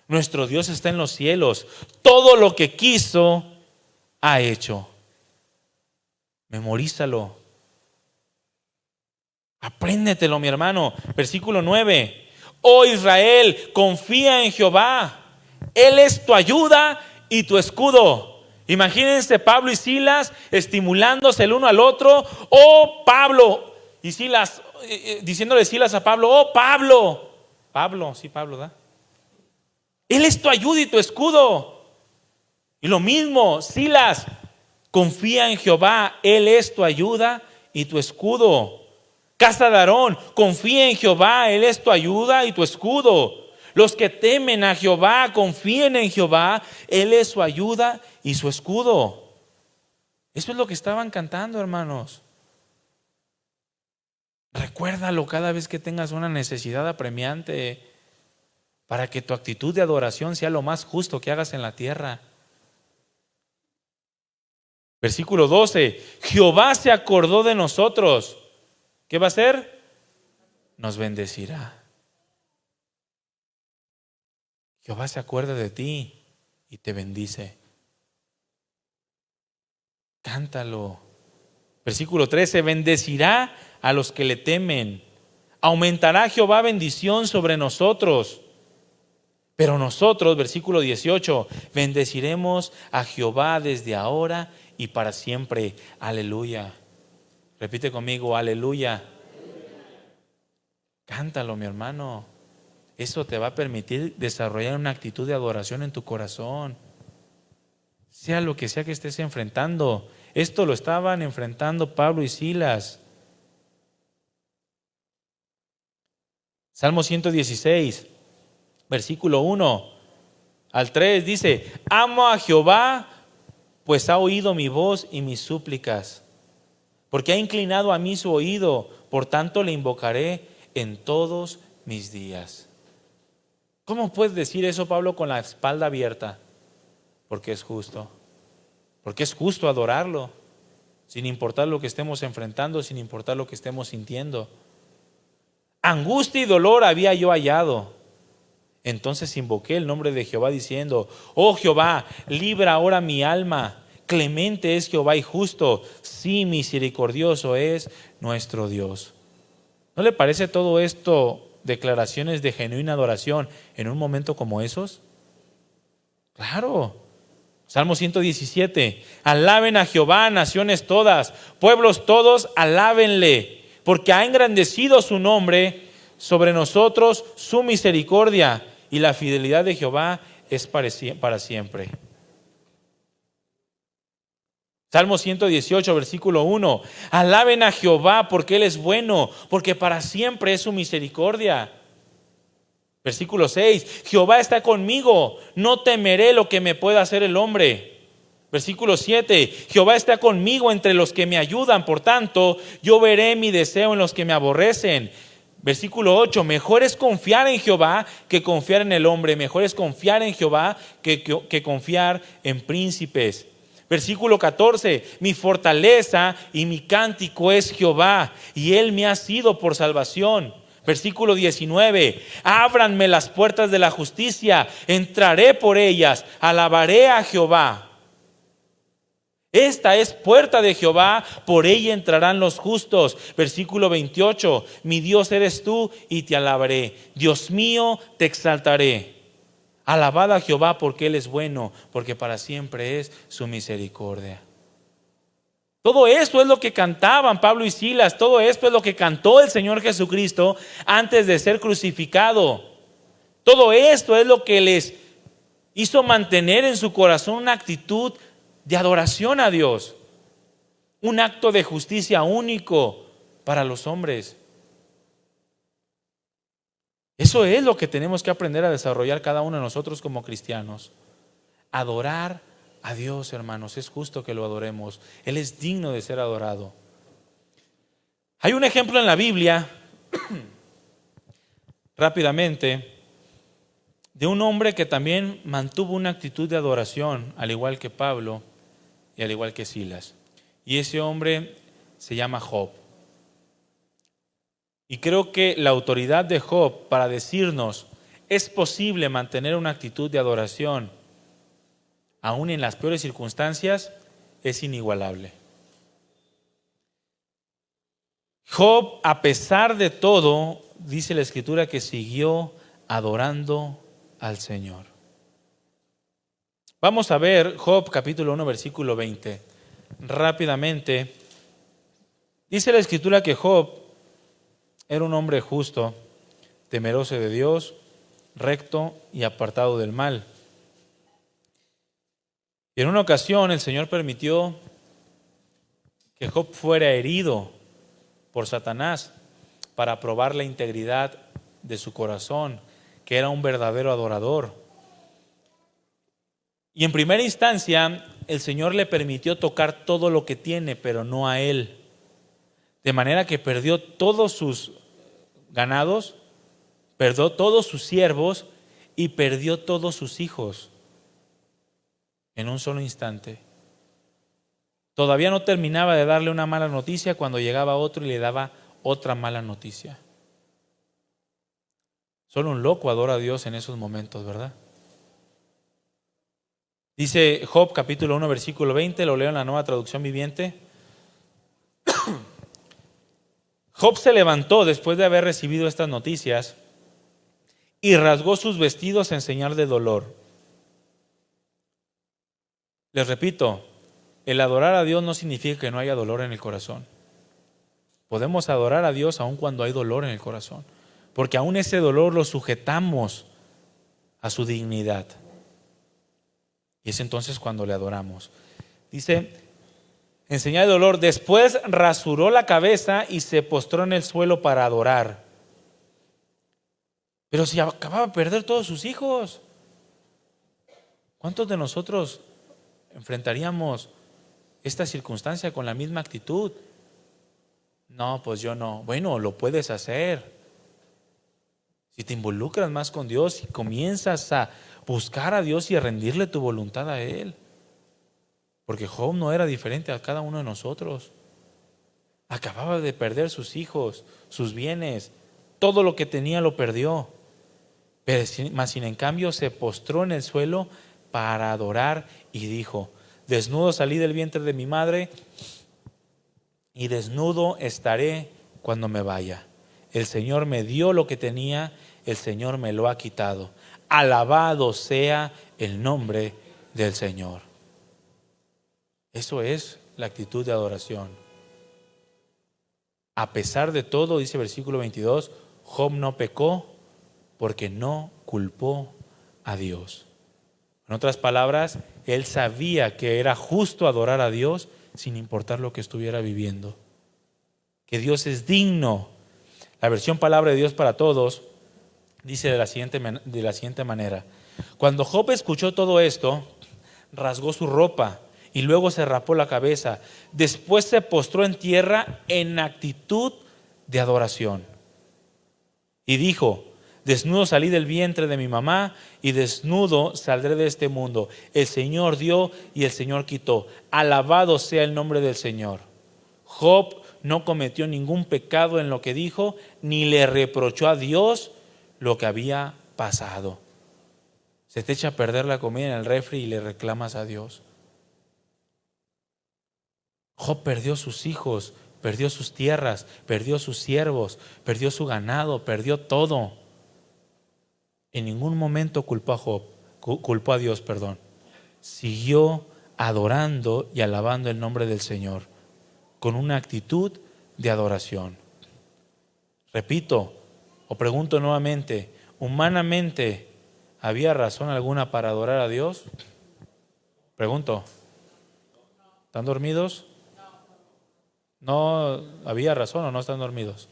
[SPEAKER 1] Nuestro Dios está en los cielos. Todo lo que quiso, ha hecho. Memorízalo. Apréndetelo, mi hermano. Versículo 9. Oh Israel, confía en Jehová. Él es tu ayuda y tu escudo. Imagínense Pablo y Silas estimulándose el uno al otro. Oh Pablo y Silas, diciéndole Silas a Pablo, oh Pablo. Pablo, sí, Pablo, ¿da? Él es tu ayuda y tu escudo. Y lo mismo, Silas, confía en Jehová. Él es tu ayuda y tu escudo. Casa de Aarón, confía en Jehová, Él es tu ayuda y tu escudo. Los que temen a Jehová, confíen en Jehová, Él es su ayuda y su escudo. Eso es lo que estaban cantando, hermanos. Recuérdalo cada vez que tengas una necesidad apremiante, para que tu actitud de adoración sea lo más justo que hagas en la tierra. Versículo 12, Jehová se acordó de nosotros. ¿Qué va a hacer? Nos bendecirá. Jehová se acuerda de ti y te bendice. Cántalo. Versículo 13, bendecirá a los que le temen. Aumentará Jehová bendición sobre nosotros. Pero nosotros, versículo 18, bendeciremos a Jehová desde ahora y para siempre. Aleluya. Repite conmigo, aleluya. Cántalo, mi hermano. Eso te va a permitir desarrollar una actitud de adoración en tu corazón. Sea lo que sea que estés enfrentando. Esto lo estaban enfrentando Pablo y Silas. Salmo 116, versículo 1 al 3 dice, amo a Jehová, pues ha oído mi voz y mis súplicas. Porque ha inclinado a mí su oído, por tanto le invocaré en todos mis días. ¿Cómo puedes decir eso, Pablo, con la espalda abierta? Porque es justo. Porque es justo adorarlo, sin importar lo que estemos enfrentando, sin importar lo que estemos sintiendo. Angustia y dolor había yo hallado. Entonces invoqué el nombre de Jehová diciendo, oh Jehová, libra ahora mi alma. Clemente es Jehová y justo, sí, misericordioso es nuestro Dios. ¿No le parece todo esto declaraciones de genuina adoración en un momento como esos? Claro. Salmo 117, alaben a Jehová, naciones todas, pueblos todos, alábenle, porque ha engrandecido su nombre sobre nosotros, su misericordia y la fidelidad de Jehová es para siempre. Salmo 118, versículo 1. Alaben a Jehová porque Él es bueno, porque para siempre es su misericordia. Versículo 6. Jehová está conmigo, no temeré lo que me pueda hacer el hombre. Versículo 7. Jehová está conmigo entre los que me ayudan, por tanto, yo veré mi deseo en los que me aborrecen. Versículo 8. Mejor es confiar en Jehová que confiar en el hombre. Mejor es confiar en Jehová que confiar en príncipes. Versículo 14, mi fortaleza y mi cántico es Jehová, y Él me ha sido por salvación. Versículo 19, ábranme las puertas de la justicia, entraré por ellas, alabaré a Jehová. Esta es puerta de Jehová, por ella entrarán los justos. Versículo 28, mi Dios eres tú y te alabaré. Dios mío, te exaltaré. Alabad a Jehová porque Él es bueno, porque para siempre es su misericordia. Todo esto es lo que cantaban Pablo y Silas, todo esto es lo que cantó el Señor Jesucristo antes de ser crucificado. Todo esto es lo que les hizo mantener en su corazón una actitud de adoración a Dios, un acto de justicia único para los hombres. Eso es lo que tenemos que aprender a desarrollar cada uno de nosotros como cristianos. Adorar a Dios, hermanos, es justo que lo adoremos. Él es digno de ser adorado. Hay un ejemplo en la Biblia rápidamente de un hombre que también mantuvo una actitud de adoración, al igual que Pablo y al igual que Silas. Y ese hombre se llama Job. Y creo que la autoridad de Job para decirnos, es posible mantener una actitud de adoración aún en las peores circunstancias, es inigualable. Job, a pesar de todo, dice la Escritura que siguió adorando al Señor. Vamos a ver Job capítulo 1 versículo 20. Rápidamente, dice la Escritura que Job era un hombre justo, temeroso de Dios, recto y apartado del mal. Y en una ocasión el Señor permitió que Job fuera herido por Satanás para probar la integridad de su corazón, que era un verdadero adorador. Y en primera instancia el Señor le permitió tocar todo lo que tiene, pero no a él. De manera que perdió todos sus ganados, perdió todos sus siervos y perdió todos sus hijos en un solo instante. Todavía no terminaba de darle una mala noticia cuando llegaba otro y le daba otra mala noticia. Solo un loco adora a Dios en esos momentos, ¿verdad? Dice Job capítulo 1 versículo 20, lo leo en la Nueva Traducción Viviente. Job se levantó después de haber recibido estas noticias y rasgó sus vestidos en señal de dolor. Les repito, el adorar a Dios no significa que no haya dolor en el corazón. Podemos adorar a Dios aun cuando hay dolor en el corazón, porque aún ese dolor lo sujetamos a su dignidad. Y es entonces cuando le adoramos. Dice, en señal de dolor, después rasuró la cabeza y se postró en el suelo para adorar. Pero si acababa de perder todos sus hijos, ¿cuántos de nosotros enfrentaríamos esta circunstancia con la misma actitud? No, pues yo no. Bueno, lo puedes hacer. Si te involucras más con Dios y comienzas a buscar a Dios y a rendirle tu voluntad a Él. Porque Job no era diferente a cada uno de nosotros. Acababa de perder sus hijos, sus bienes, todo lo que tenía lo perdió. Pero más sin en cambio se postró en el suelo para adorar y dijo, desnudo salí del vientre de mi madre y desnudo estaré cuando me vaya. El Señor me dio lo que tenía, el Señor me lo ha quitado. Alabado sea el nombre del Señor. Eso es la actitud de adoración. A pesar de todo, dice versículo 22, Job no pecó porque no culpó a Dios. En otras palabras, él sabía que era justo adorar a Dios sin importar lo que estuviera viviendo. Que Dios es digno. La versión Palabra de Dios para Todos dice de la siguiente manera. Cuando Job escuchó todo esto, rasgó su ropa y luego se rapó la cabeza. Después se postró en tierra en actitud de adoración. Y dijo, desnudo salí del vientre de mi mamá y desnudo saldré de este mundo. El Señor dio y el Señor quitó. Alabado sea el nombre del Señor. Job no cometió ningún pecado en lo que dijo, ni le reprochó a Dios lo que había pasado. Se te echa a perder la comida en el refri y le reclamas a Dios. Job perdió sus hijos, perdió sus tierras, perdió sus siervos, perdió su ganado, perdió todo. En ningún momento culpó a Dios. Siguió adorando y alabando el nombre del Señor con una actitud de adoración. Repito, o pregunto nuevamente, ¿humanamente había razón alguna para adorar a Dios? Pregunto, ¿están dormidos? ¿No había razón o no están dormidos?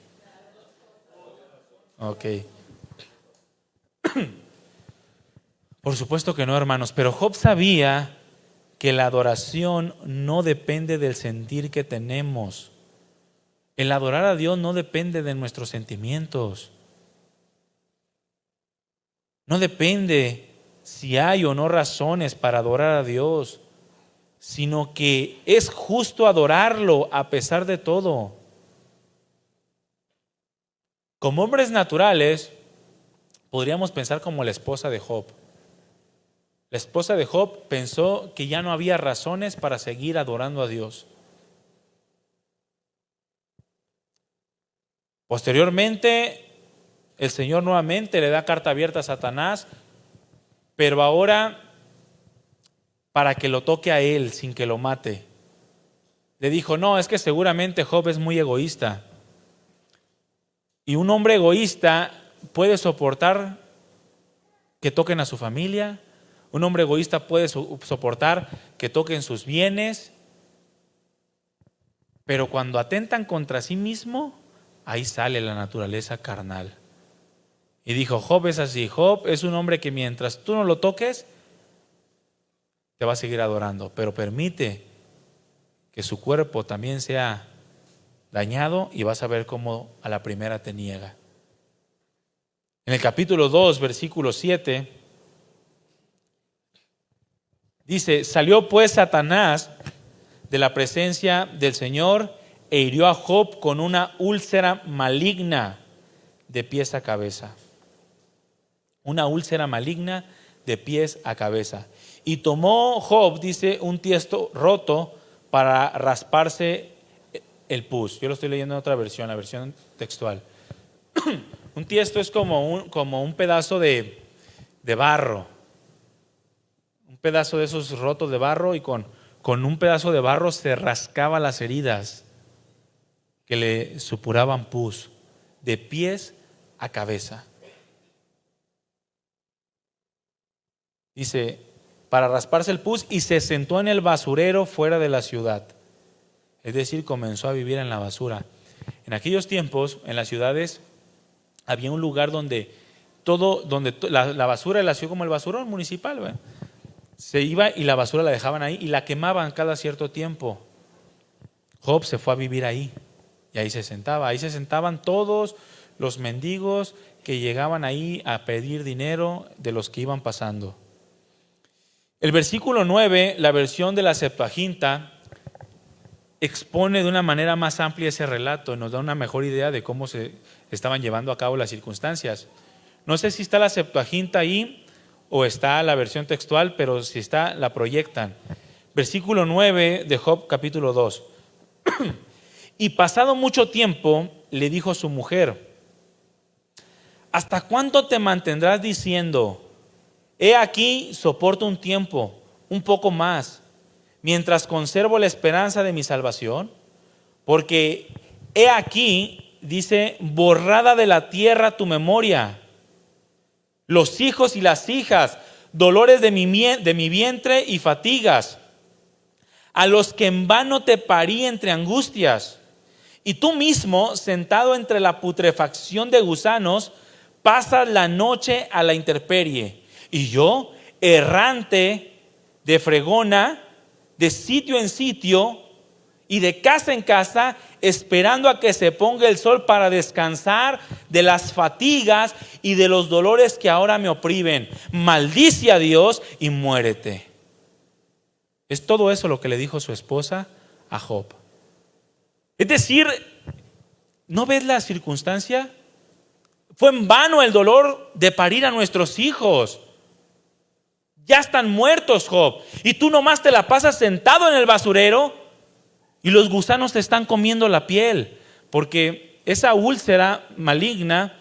[SPEAKER 1] Ok. Por supuesto que no, hermanos, pero Job sabía que la adoración no depende del sentir que tenemos. El adorar a Dios no depende de nuestros sentimientos. No depende si hay o no razones para adorar a Dios, sino que es justo adorarlo a pesar de todo. Como hombres naturales, podríamos pensar como la esposa de Job. La esposa de Job pensó que ya no había razones para seguir adorando a Dios. Posteriormente, el Señor nuevamente le da carta abierta a Satanás, pero ahora para que lo toque a él sin que lo mate. Le dijo, no, es que seguramente Job es muy egoísta. Y un hombre egoísta puede soportar que toquen a su familia. Un hombre egoísta puede soportar que toquen sus bienes. Pero cuando atentan contra sí mismo, ahí sale la naturaleza carnal. Y dijo, Job es así. Job es un hombre que mientras tú no lo toques, te va a seguir adorando. Pero permite que su cuerpo también sea dañado y vas a ver cómo a la primera te niega. En el capítulo 2, versículo 7, dice, salió pues Satanás de la presencia del Señor e hirió a Job con una úlcera maligna de pies a cabeza. Una úlcera maligna de pies a cabeza. Y tomó Job, dice, un tiesto roto para rasparse el pus. Yo lo estoy leyendo en otra versión, la versión textual. Un tiesto es como un pedazo de barro. Un pedazo de esos rotos de barro, y con un pedazo de barro se rascaba las heridas que le supuraban pus, de pies a cabeza. Dice, para rasparse el pus, y se sentó en el basurero fuera de la ciudad. Es decir, comenzó a vivir en la basura. En aquellos tiempos, en las ciudades, había un lugar donde la basura la hacía como el basurón municipal, ¿verdad? Se iba y la basura la dejaban ahí y la quemaban cada cierto tiempo. Job se fue a vivir ahí y ahí se sentaba. Ahí se sentaban todos los mendigos que llegaban ahí a pedir dinero de los que iban pasando. El versículo 9, la versión de la Septuaginta, expone de una manera más amplia ese relato y nos da una mejor idea de cómo se estaban llevando a cabo las circunstancias. No sé si está la Septuaginta ahí o está la versión textual, pero si está, la proyectan. Versículo 9 de Job capítulo 2. Y pasado mucho tiempo le dijo su mujer, ¿hasta cuánto te mantendrás diciendo, he aquí, soporto un tiempo, un poco más, mientras conservo la esperanza de mi salvación? Porque he aquí, dice, borrada de la tierra tu memoria, los hijos y las hijas, dolores de mi vientre y fatigas, a los que en vano te parí entre angustias. Y tú mismo, sentado entre la putrefacción de gusanos, pasas la noche a la intemperie. Y yo, errante de fregona, de sitio en sitio y de casa en casa, esperando a que se ponga el sol para descansar de las fatigas y de los dolores que ahora me oprimen. Maldice a Dios y muérete. Es todo eso lo que le dijo su esposa a Job. Es decir, ¿no ves la circunstancia? Fue en vano el dolor de parir a nuestros hijos. Ya están muertos, Job, y tú nomás te la pasas sentado en el basurero y los gusanos te están comiendo la piel, porque esa úlcera maligna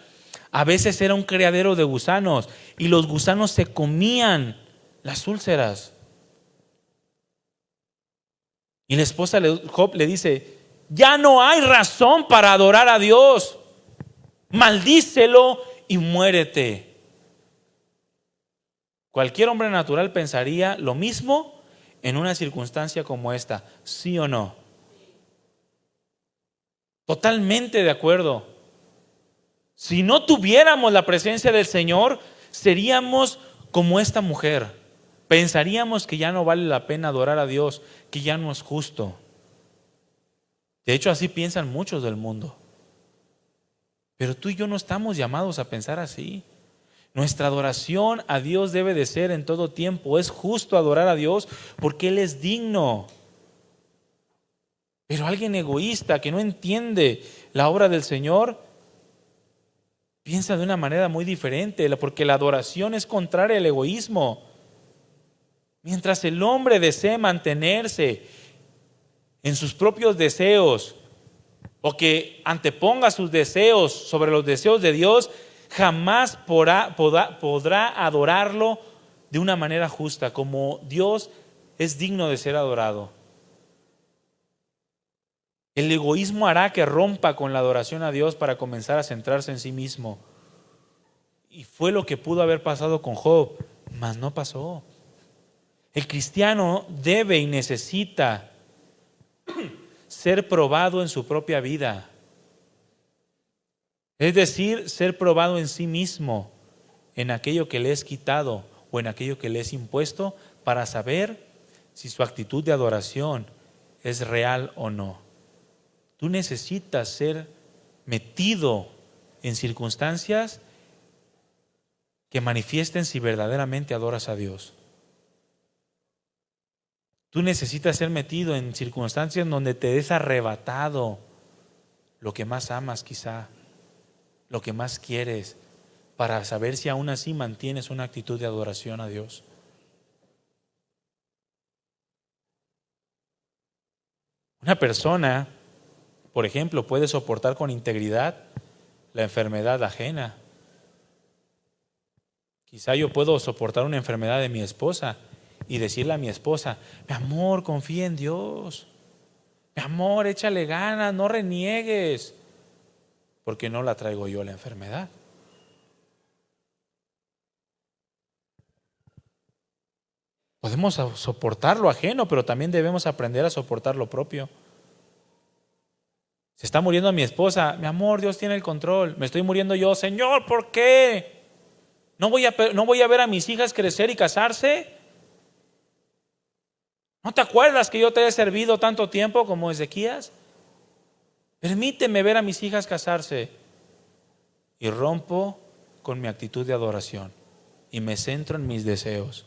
[SPEAKER 1] a veces era un criadero de gusanos y los gusanos se comían las úlceras. Y la esposa de Job le dice, ya no hay razón para adorar a Dios, maldícelo y muérete. Cualquier hombre natural pensaría lo mismo en una circunstancia como esta, ¿sí o no? Totalmente de acuerdo. Si no tuviéramos la presencia del Señor, seríamos como esta mujer. Pensaríamos que ya no vale la pena adorar a Dios, que ya no es justo. De hecho, así piensan muchos del mundo. Pero tú y yo no estamos llamados a pensar así. Nuestra adoración a Dios debe de ser en todo tiempo. Es justo adorar a Dios porque Él es digno. Pero alguien egoísta que no entiende la obra del Señor piensa de una manera muy diferente, porque la adoración es contraria al egoísmo. Mientras el hombre desee mantenerse en sus propios deseos o que anteponga sus deseos sobre los deseos de Dios, jamás podrá adorarlo de una manera justa, como Dios es digno de ser adorado. El egoísmo hará que rompa con la adoración a Dios para comenzar a centrarse en sí mismo. Y fue lo que pudo haber pasado con Job, mas no pasó. El cristiano debe y necesita ser probado en su propia vida. Es decir, ser probado en sí mismo, en aquello que le es quitado o en aquello que le es impuesto, para saber si su actitud de adoración es real o no. Tú necesitas ser metido en circunstancias que manifiesten si verdaderamente adoras a Dios. Tú necesitas ser metido en circunstancias donde te des arrebatado lo que más amas, quizá, lo que más quieres, para saber si aún así mantienes una actitud de adoración a Dios. Una persona, por ejemplo, puede soportar con integridad la enfermedad ajena. Quizá yo puedo soportar una enfermedad de mi esposa y decirle a mi esposa: mi amor, confía en Dios. Mi amor, échale ganas, no reniegues. Porque no la traigo yo la enfermedad. Podemos soportar lo ajeno, pero también debemos aprender a soportar lo propio. Se está muriendo mi esposa: mi amor, Dios tiene el control. Me estoy muriendo yo: Señor, ¿por qué? ¿No voy a ver a mis hijas crecer y casarse? ¿No te acuerdas que yo te he servido tanto tiempo como Ezequías? Permíteme ver a mis hijas casarse. Y rompo con mi actitud de adoración y me centro en mis deseos.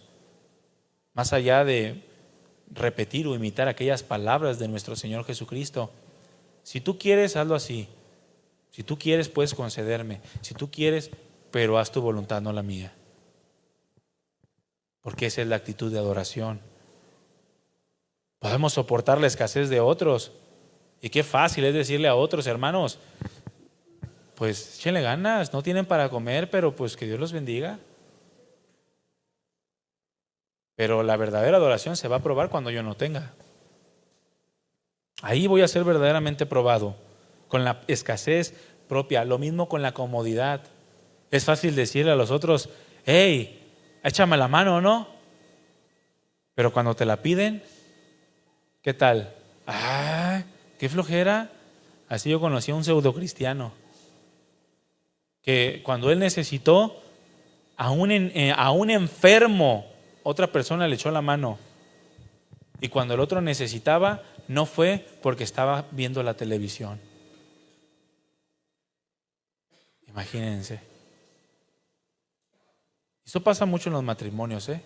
[SPEAKER 1] Más allá de repetir o imitar aquellas palabras de nuestro Señor Jesucristo: si tú quieres, hazlo así. Si tú quieres, puedes concederme. Si tú quieres, pero haz tu voluntad, no la mía. Porque esa es la actitud de adoración. Podemos soportar la escasez de otros. Y qué fácil es decirle a otros: hermanos, pues échenle ganas, no tienen para comer, pero pues que Dios los bendiga. Pero la verdadera adoración se va a probar cuando yo no tenga. Ahí voy a ser verdaderamente probado, con la escasez propia. Lo mismo con la comodidad. Es fácil decirle a los otros: hey, échame la mano, ¿no? Pero cuando te la piden, ¿qué tal? Ah, qué flojera. Así yo conocí a un pseudo cristiano que cuando él necesitó, a un enfermo, otra persona le echó la mano. Y cuando el otro necesitaba, no fue porque estaba viendo la televisión. Imagínense. Eso pasa mucho en los matrimonios, ¿eh?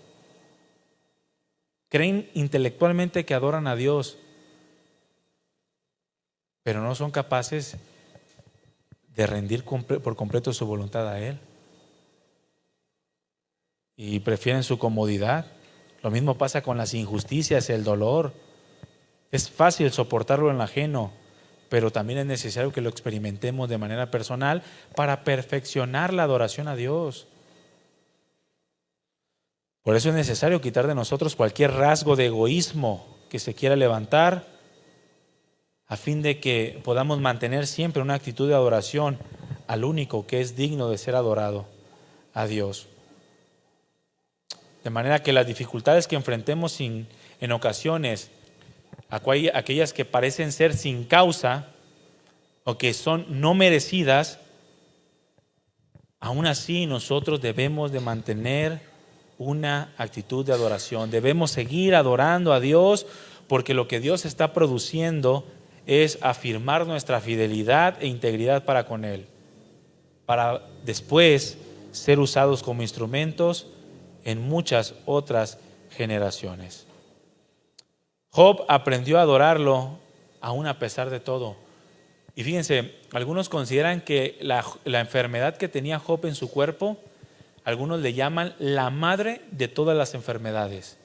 [SPEAKER 1] Creen intelectualmente que adoran a Dios, pero no son capaces de rendir por completo su voluntad a Él. Y prefieren su comodidad. Lo mismo pasa con las injusticias, el dolor. Es fácil soportarlo en lo ajeno, pero también es necesario que lo experimentemos de manera personal para perfeccionar la adoración a Dios. Por eso es necesario quitar de nosotros cualquier rasgo de egoísmo que se quiera levantar, a fin de que podamos mantener siempre una actitud de adoración al único que es digno de ser adorado, a Dios. De manera que las dificultades que enfrentemos en ocasiones, aquellas que parecen ser sin causa o que son no merecidas, aún así nosotros debemos de mantener una actitud de adoración. Debemos seguir adorando a Dios, porque lo que Dios está produciendo es afirmar nuestra fidelidad e integridad para con Él, para después ser usados como instrumentos en muchas otras generaciones. Job aprendió a adorarlo aún a pesar de todo. Y fíjense, algunos consideran que la enfermedad que tenía Job en su cuerpo, algunos le llaman la madre de todas las enfermedades.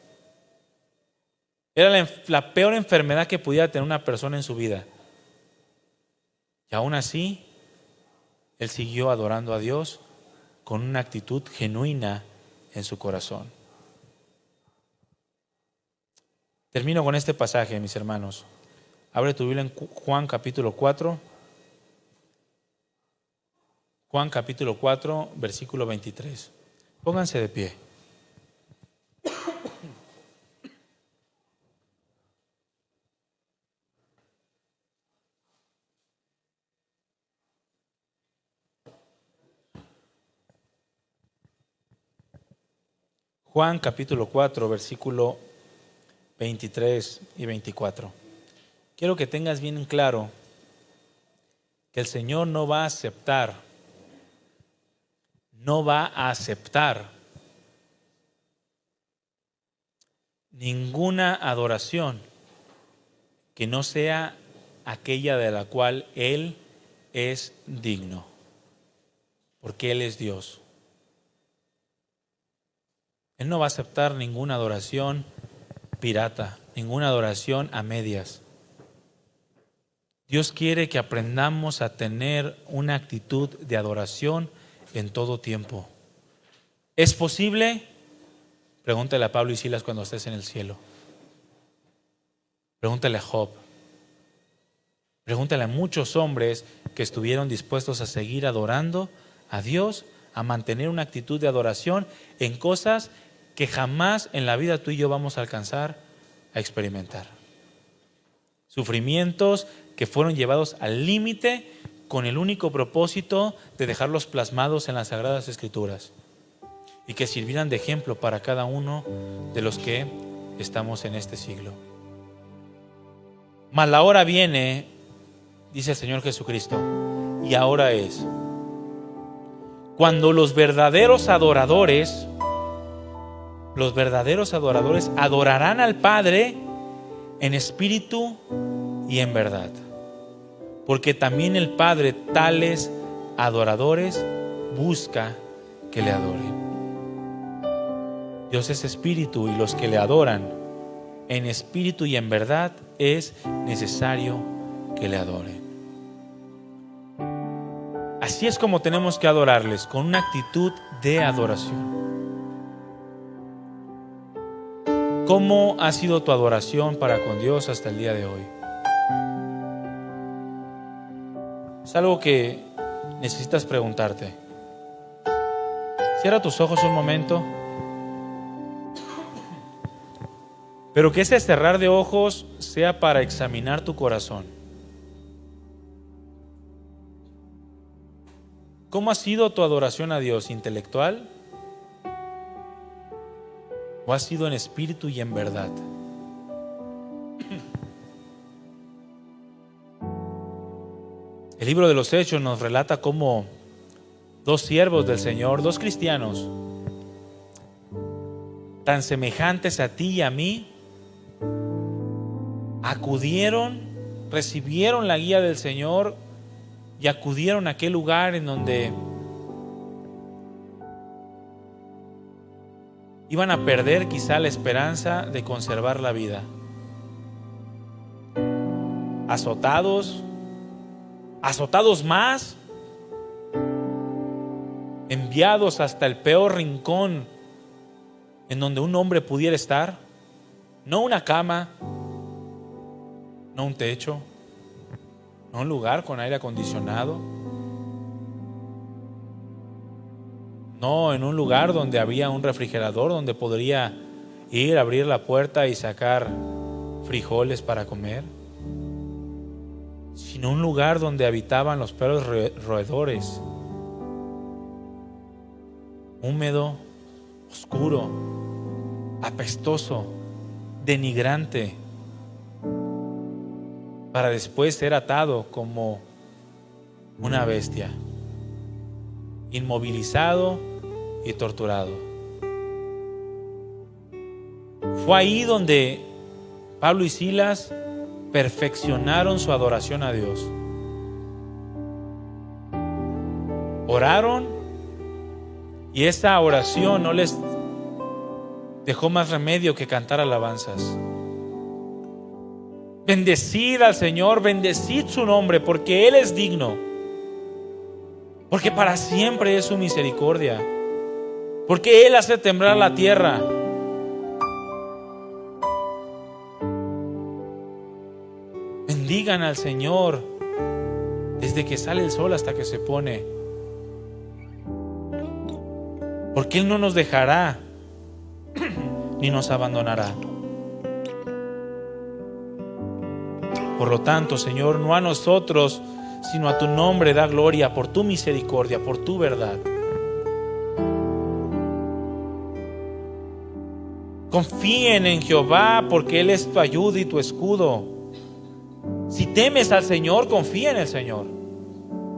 [SPEAKER 1] Era la peor enfermedad que pudiera tener una persona en su vida. Y aún así, él siguió adorando a Dios con una actitud genuina en su corazón. Termino con este pasaje, mis hermanos. Abre tu Biblia en Juan capítulo 4. Juan capítulo 4, versículo 23. Pónganse de pie. Juan capítulo 4, versículo 23 y 24. Quiero que tengas bien claro que el Señor no va a aceptar ninguna adoración que no sea aquella de la cual Él es digno, porque Él es Dios. Él no va a aceptar ninguna adoración pirata, ninguna adoración a medias. Dios quiere que aprendamos a tener una actitud de adoración en todo tiempo. ¿Es posible? Pregúntale a Pablo y Silas cuando estés en el cielo. Pregúntale a Job. Pregúntale a muchos hombres que estuvieron dispuestos a seguir adorando a Dios, a mantener una actitud de adoración en cosas que jamás en la vida tú y yo vamos a alcanzar a experimentar. Sufrimientos que fueron llevados al límite con el único propósito de dejarlos plasmados en las Sagradas Escrituras y que sirvieran de ejemplo para cada uno de los que estamos en este siglo. Mas la hora viene, dice el Señor Jesucristo, y ahora es, cuando los verdaderos adoradores adorarán al Padre en espíritu y en verdad. Porque también el Padre tales adoradores busca que le adoren. Dios es espíritu y los que le adoran en espíritu y en verdad es necesario que le adoren. Así es como tenemos que adorarles, con una actitud de adoración. ¿Cómo ha sido tu adoración para con Dios hasta el día de hoy? Es algo que necesitas preguntarte. Cierra tus ojos un momento. Pero que ese cerrar de ojos sea para examinar tu corazón. ¿Cómo ha sido tu adoración a Dios? ¿Intelectual? ¿O ha sido en espíritu y en verdad? El libro de los Hechos nos relata cómo dos siervos del Señor, dos cristianos, tan semejantes a ti y a mí, acudieron, recibieron la guía del Señor y acudieron a aquel lugar en donde iban a perder quizá la esperanza de conservar la vida. Azotados más, enviados hasta el peor rincón en donde un hombre pudiera estar. No una cama, no un techo, no un lugar con aire acondicionado, no en un lugar donde había un refrigerador donde podría ir, abrir la puerta y sacar frijoles para comer, sino un lugar donde habitaban los peores roedores, húmedo, oscuro, apestoso, denigrante, para después ser atado como una bestia, inmovilizado y torturado. Fue ahí donde Pablo y Silas perfeccionaron su adoración a Dios. Oraron y esa oración no les dejó más remedio que cantar alabanzas. Bendecid al Señor, bendecid su nombre, porque Él es digno, porque para siempre es su misericordia, porque Él hace temblar la tierra. Bendigan al Señor desde que sale el sol hasta que se pone, porque Él no nos dejará ni nos abandonará. Por lo tanto, Señor, no a nosotros, sino a tu nombre da gloria por tu misericordia, por tu verdad. Confíen en Jehová, porque Él es tu ayuda y tu escudo. Si temes al Señor, confía en el Señor,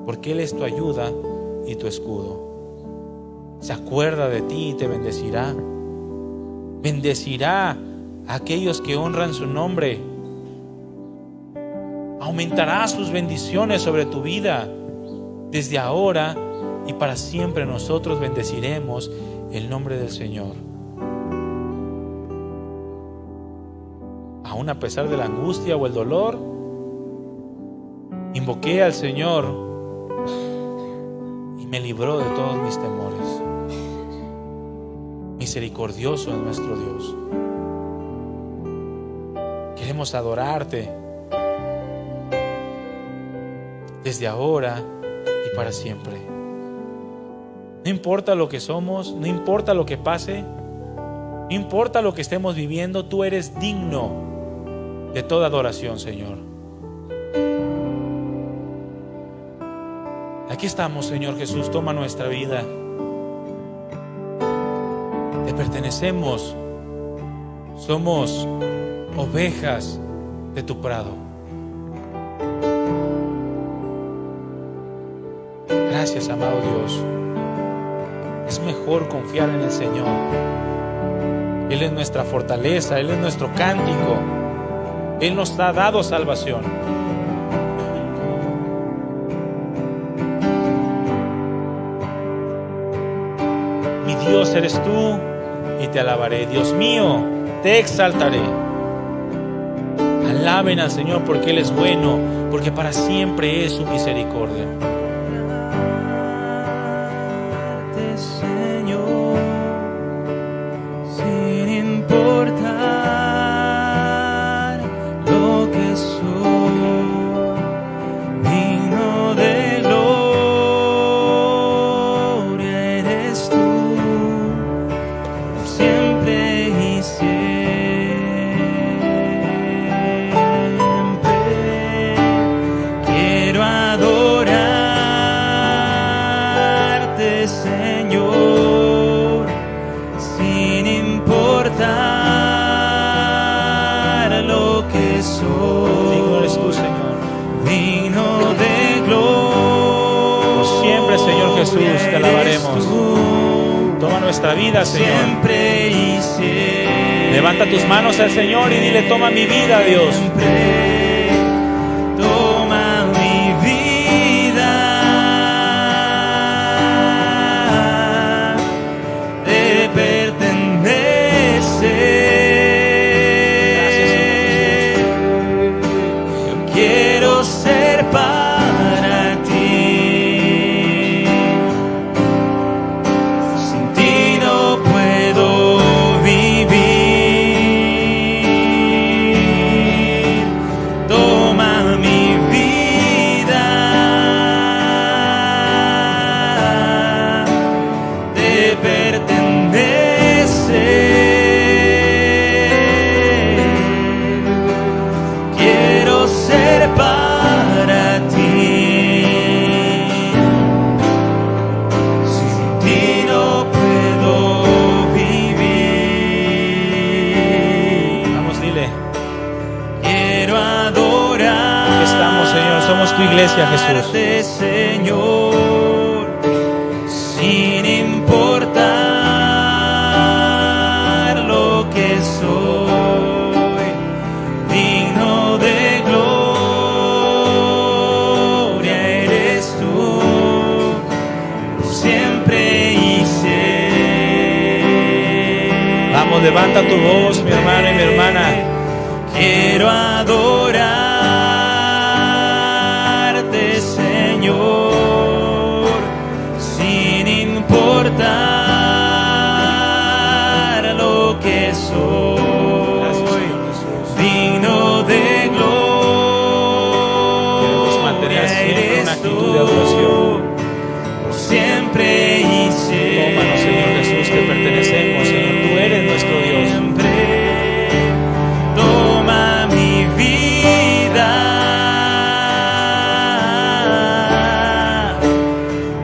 [SPEAKER 1] porque Él es tu ayuda y tu escudo. Se acuerda de ti y te bendecirá. Bendecirá a aquellos que honran su nombre. Aumentará sus bendiciones sobre tu vida. Desde ahora y para siempre nosotros bendeciremos el nombre del Señor. Aún a pesar de la angustia o el dolor, invoqué al Señor y me libró de todos mis temores. Misericordioso es nuestro Dios. Queremos adorarte desde ahora y para siempre. No importa lo que somos, no importa lo que pase, no importa lo que estemos viviendo, tú eres digno de toda adoración, Señor. Aquí estamos, Señor Jesús, toma nuestra vida. Te pertenecemos, somos ovejas de tu prado. Gracias, amado Dios. Es mejor confiar en el Señor. Él es nuestra fortaleza, Él es nuestro cántico. Él nos ha dado salvación. Mi Dios eres tú y te alabaré. Dios mío, te exaltaré. Alaben al Señor porque Él es bueno, porque para siempre es su misericordia. Jesús, te alabaremos. Toma nuestra vida, Señor. Levanta tus manos al Señor y dile: toma mi vida, Dios.
[SPEAKER 2] Toma mi vida, te pertenece. Quiero ser para ti.
[SPEAKER 1] Tu iglesia, Jesús.
[SPEAKER 2] Señor, sin importar
[SPEAKER 1] levanta tu voz, mi hermano y mi hermana.
[SPEAKER 2] Quiero adorarte, Señor, sin importar lo que soy, digno de gloria.
[SPEAKER 1] Queremos mantener siempre una actitud de adoración.
[SPEAKER 2] Por siempre y siempre.
[SPEAKER 1] Tómanos, Señor Jesús, que pertenecemos, Señor, tú eres nuestro Dios.
[SPEAKER 2] Toma mi vida,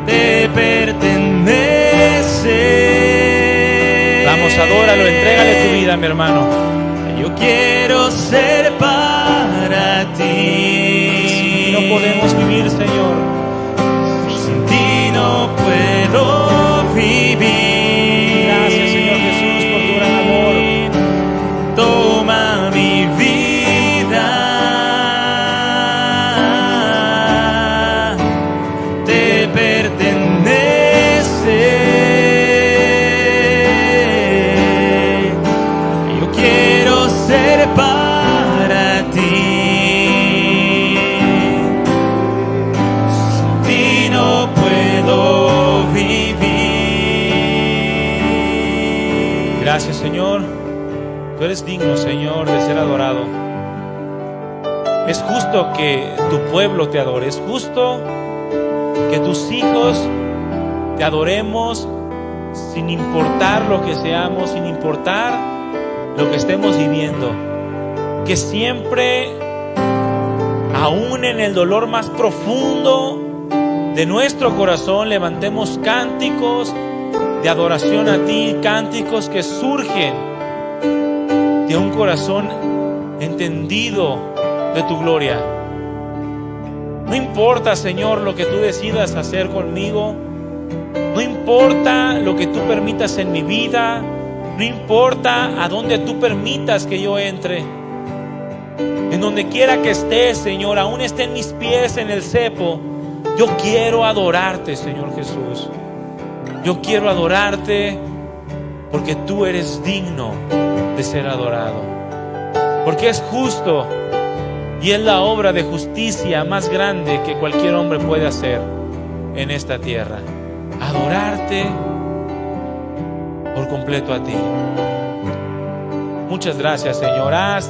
[SPEAKER 2] te pertenece.
[SPEAKER 1] Vamos, adóralo, entrégale tu vida, mi hermano.
[SPEAKER 2] Yo quiero ser para ti.
[SPEAKER 1] Y no podemos vivir, Señor.
[SPEAKER 2] Sin ti no puedo vivir.
[SPEAKER 1] Gracias, Señor Jesús, por tu gran amor.
[SPEAKER 2] Toma mi vida, te pertenece. Yo quiero ser para ti. Sin ti no puedo vivir.
[SPEAKER 1] Gracias, Señor. Tú eres digno, Señor, de ser adorado. Es justo que tu pueblo te adore. Es justo que tus hijos te adoremos sin importar lo que seamos, sin importar lo que estemos viviendo. Que siempre, aún en el dolor más profundo de nuestro corazón, levantemos cánticos de adoración a ti, cánticos que surgen de un corazón entendido de tu gloria. No importa, Señor, lo que tú decidas hacer conmigo. No importa lo que tú permitas en mi vida. No importa a dónde tú permitas que yo entre. En donde quiera que esté, Señor, aún estén mis pies en el cepo, yo quiero adorarte, Señor Jesús. Yo quiero adorarte porque tú eres digno de ser adorado, porque es justo y es la obra de justicia más grande que cualquier hombre puede hacer en esta tierra. Adorarte por completo a ti. Muchas gracias, Señor. Haz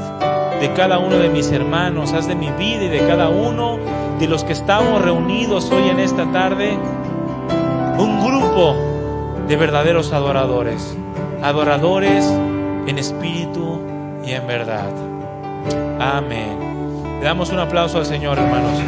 [SPEAKER 1] de cada uno de mis hermanos, haz de mi vida y de cada uno de los que estamos reunidos hoy en esta tarde un grupo de verdaderos adoradores, adoradores en espíritu y en verdad. Amén. Le damos un aplauso al Señor, hermanos.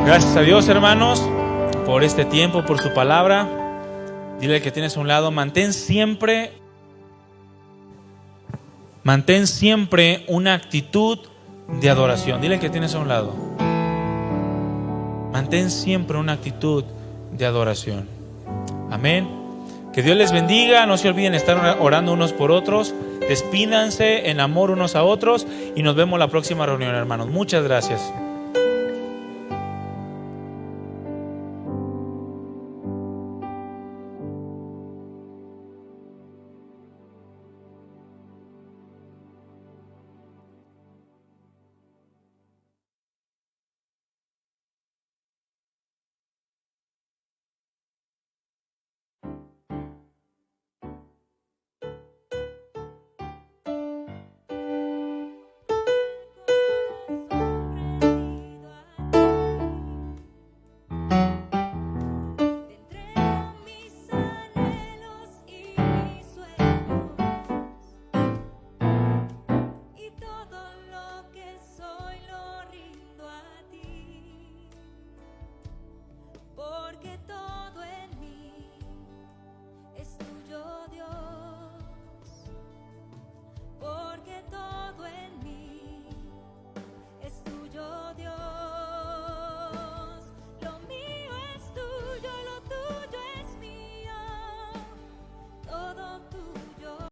[SPEAKER 1] Gracias a Dios, hermanos, por este tiempo, por su palabra. Dile al que tienes a un lado, mantén siempre una actitud de adoración. Dile al que tienes a un lado, mantén siempre una actitud de adoración. Amén. Que Dios les bendiga. No se olviden estar orando unos por otros. Despídanse en amor unos a otros y nos vemos la próxima reunión, hermanos. Muchas gracias.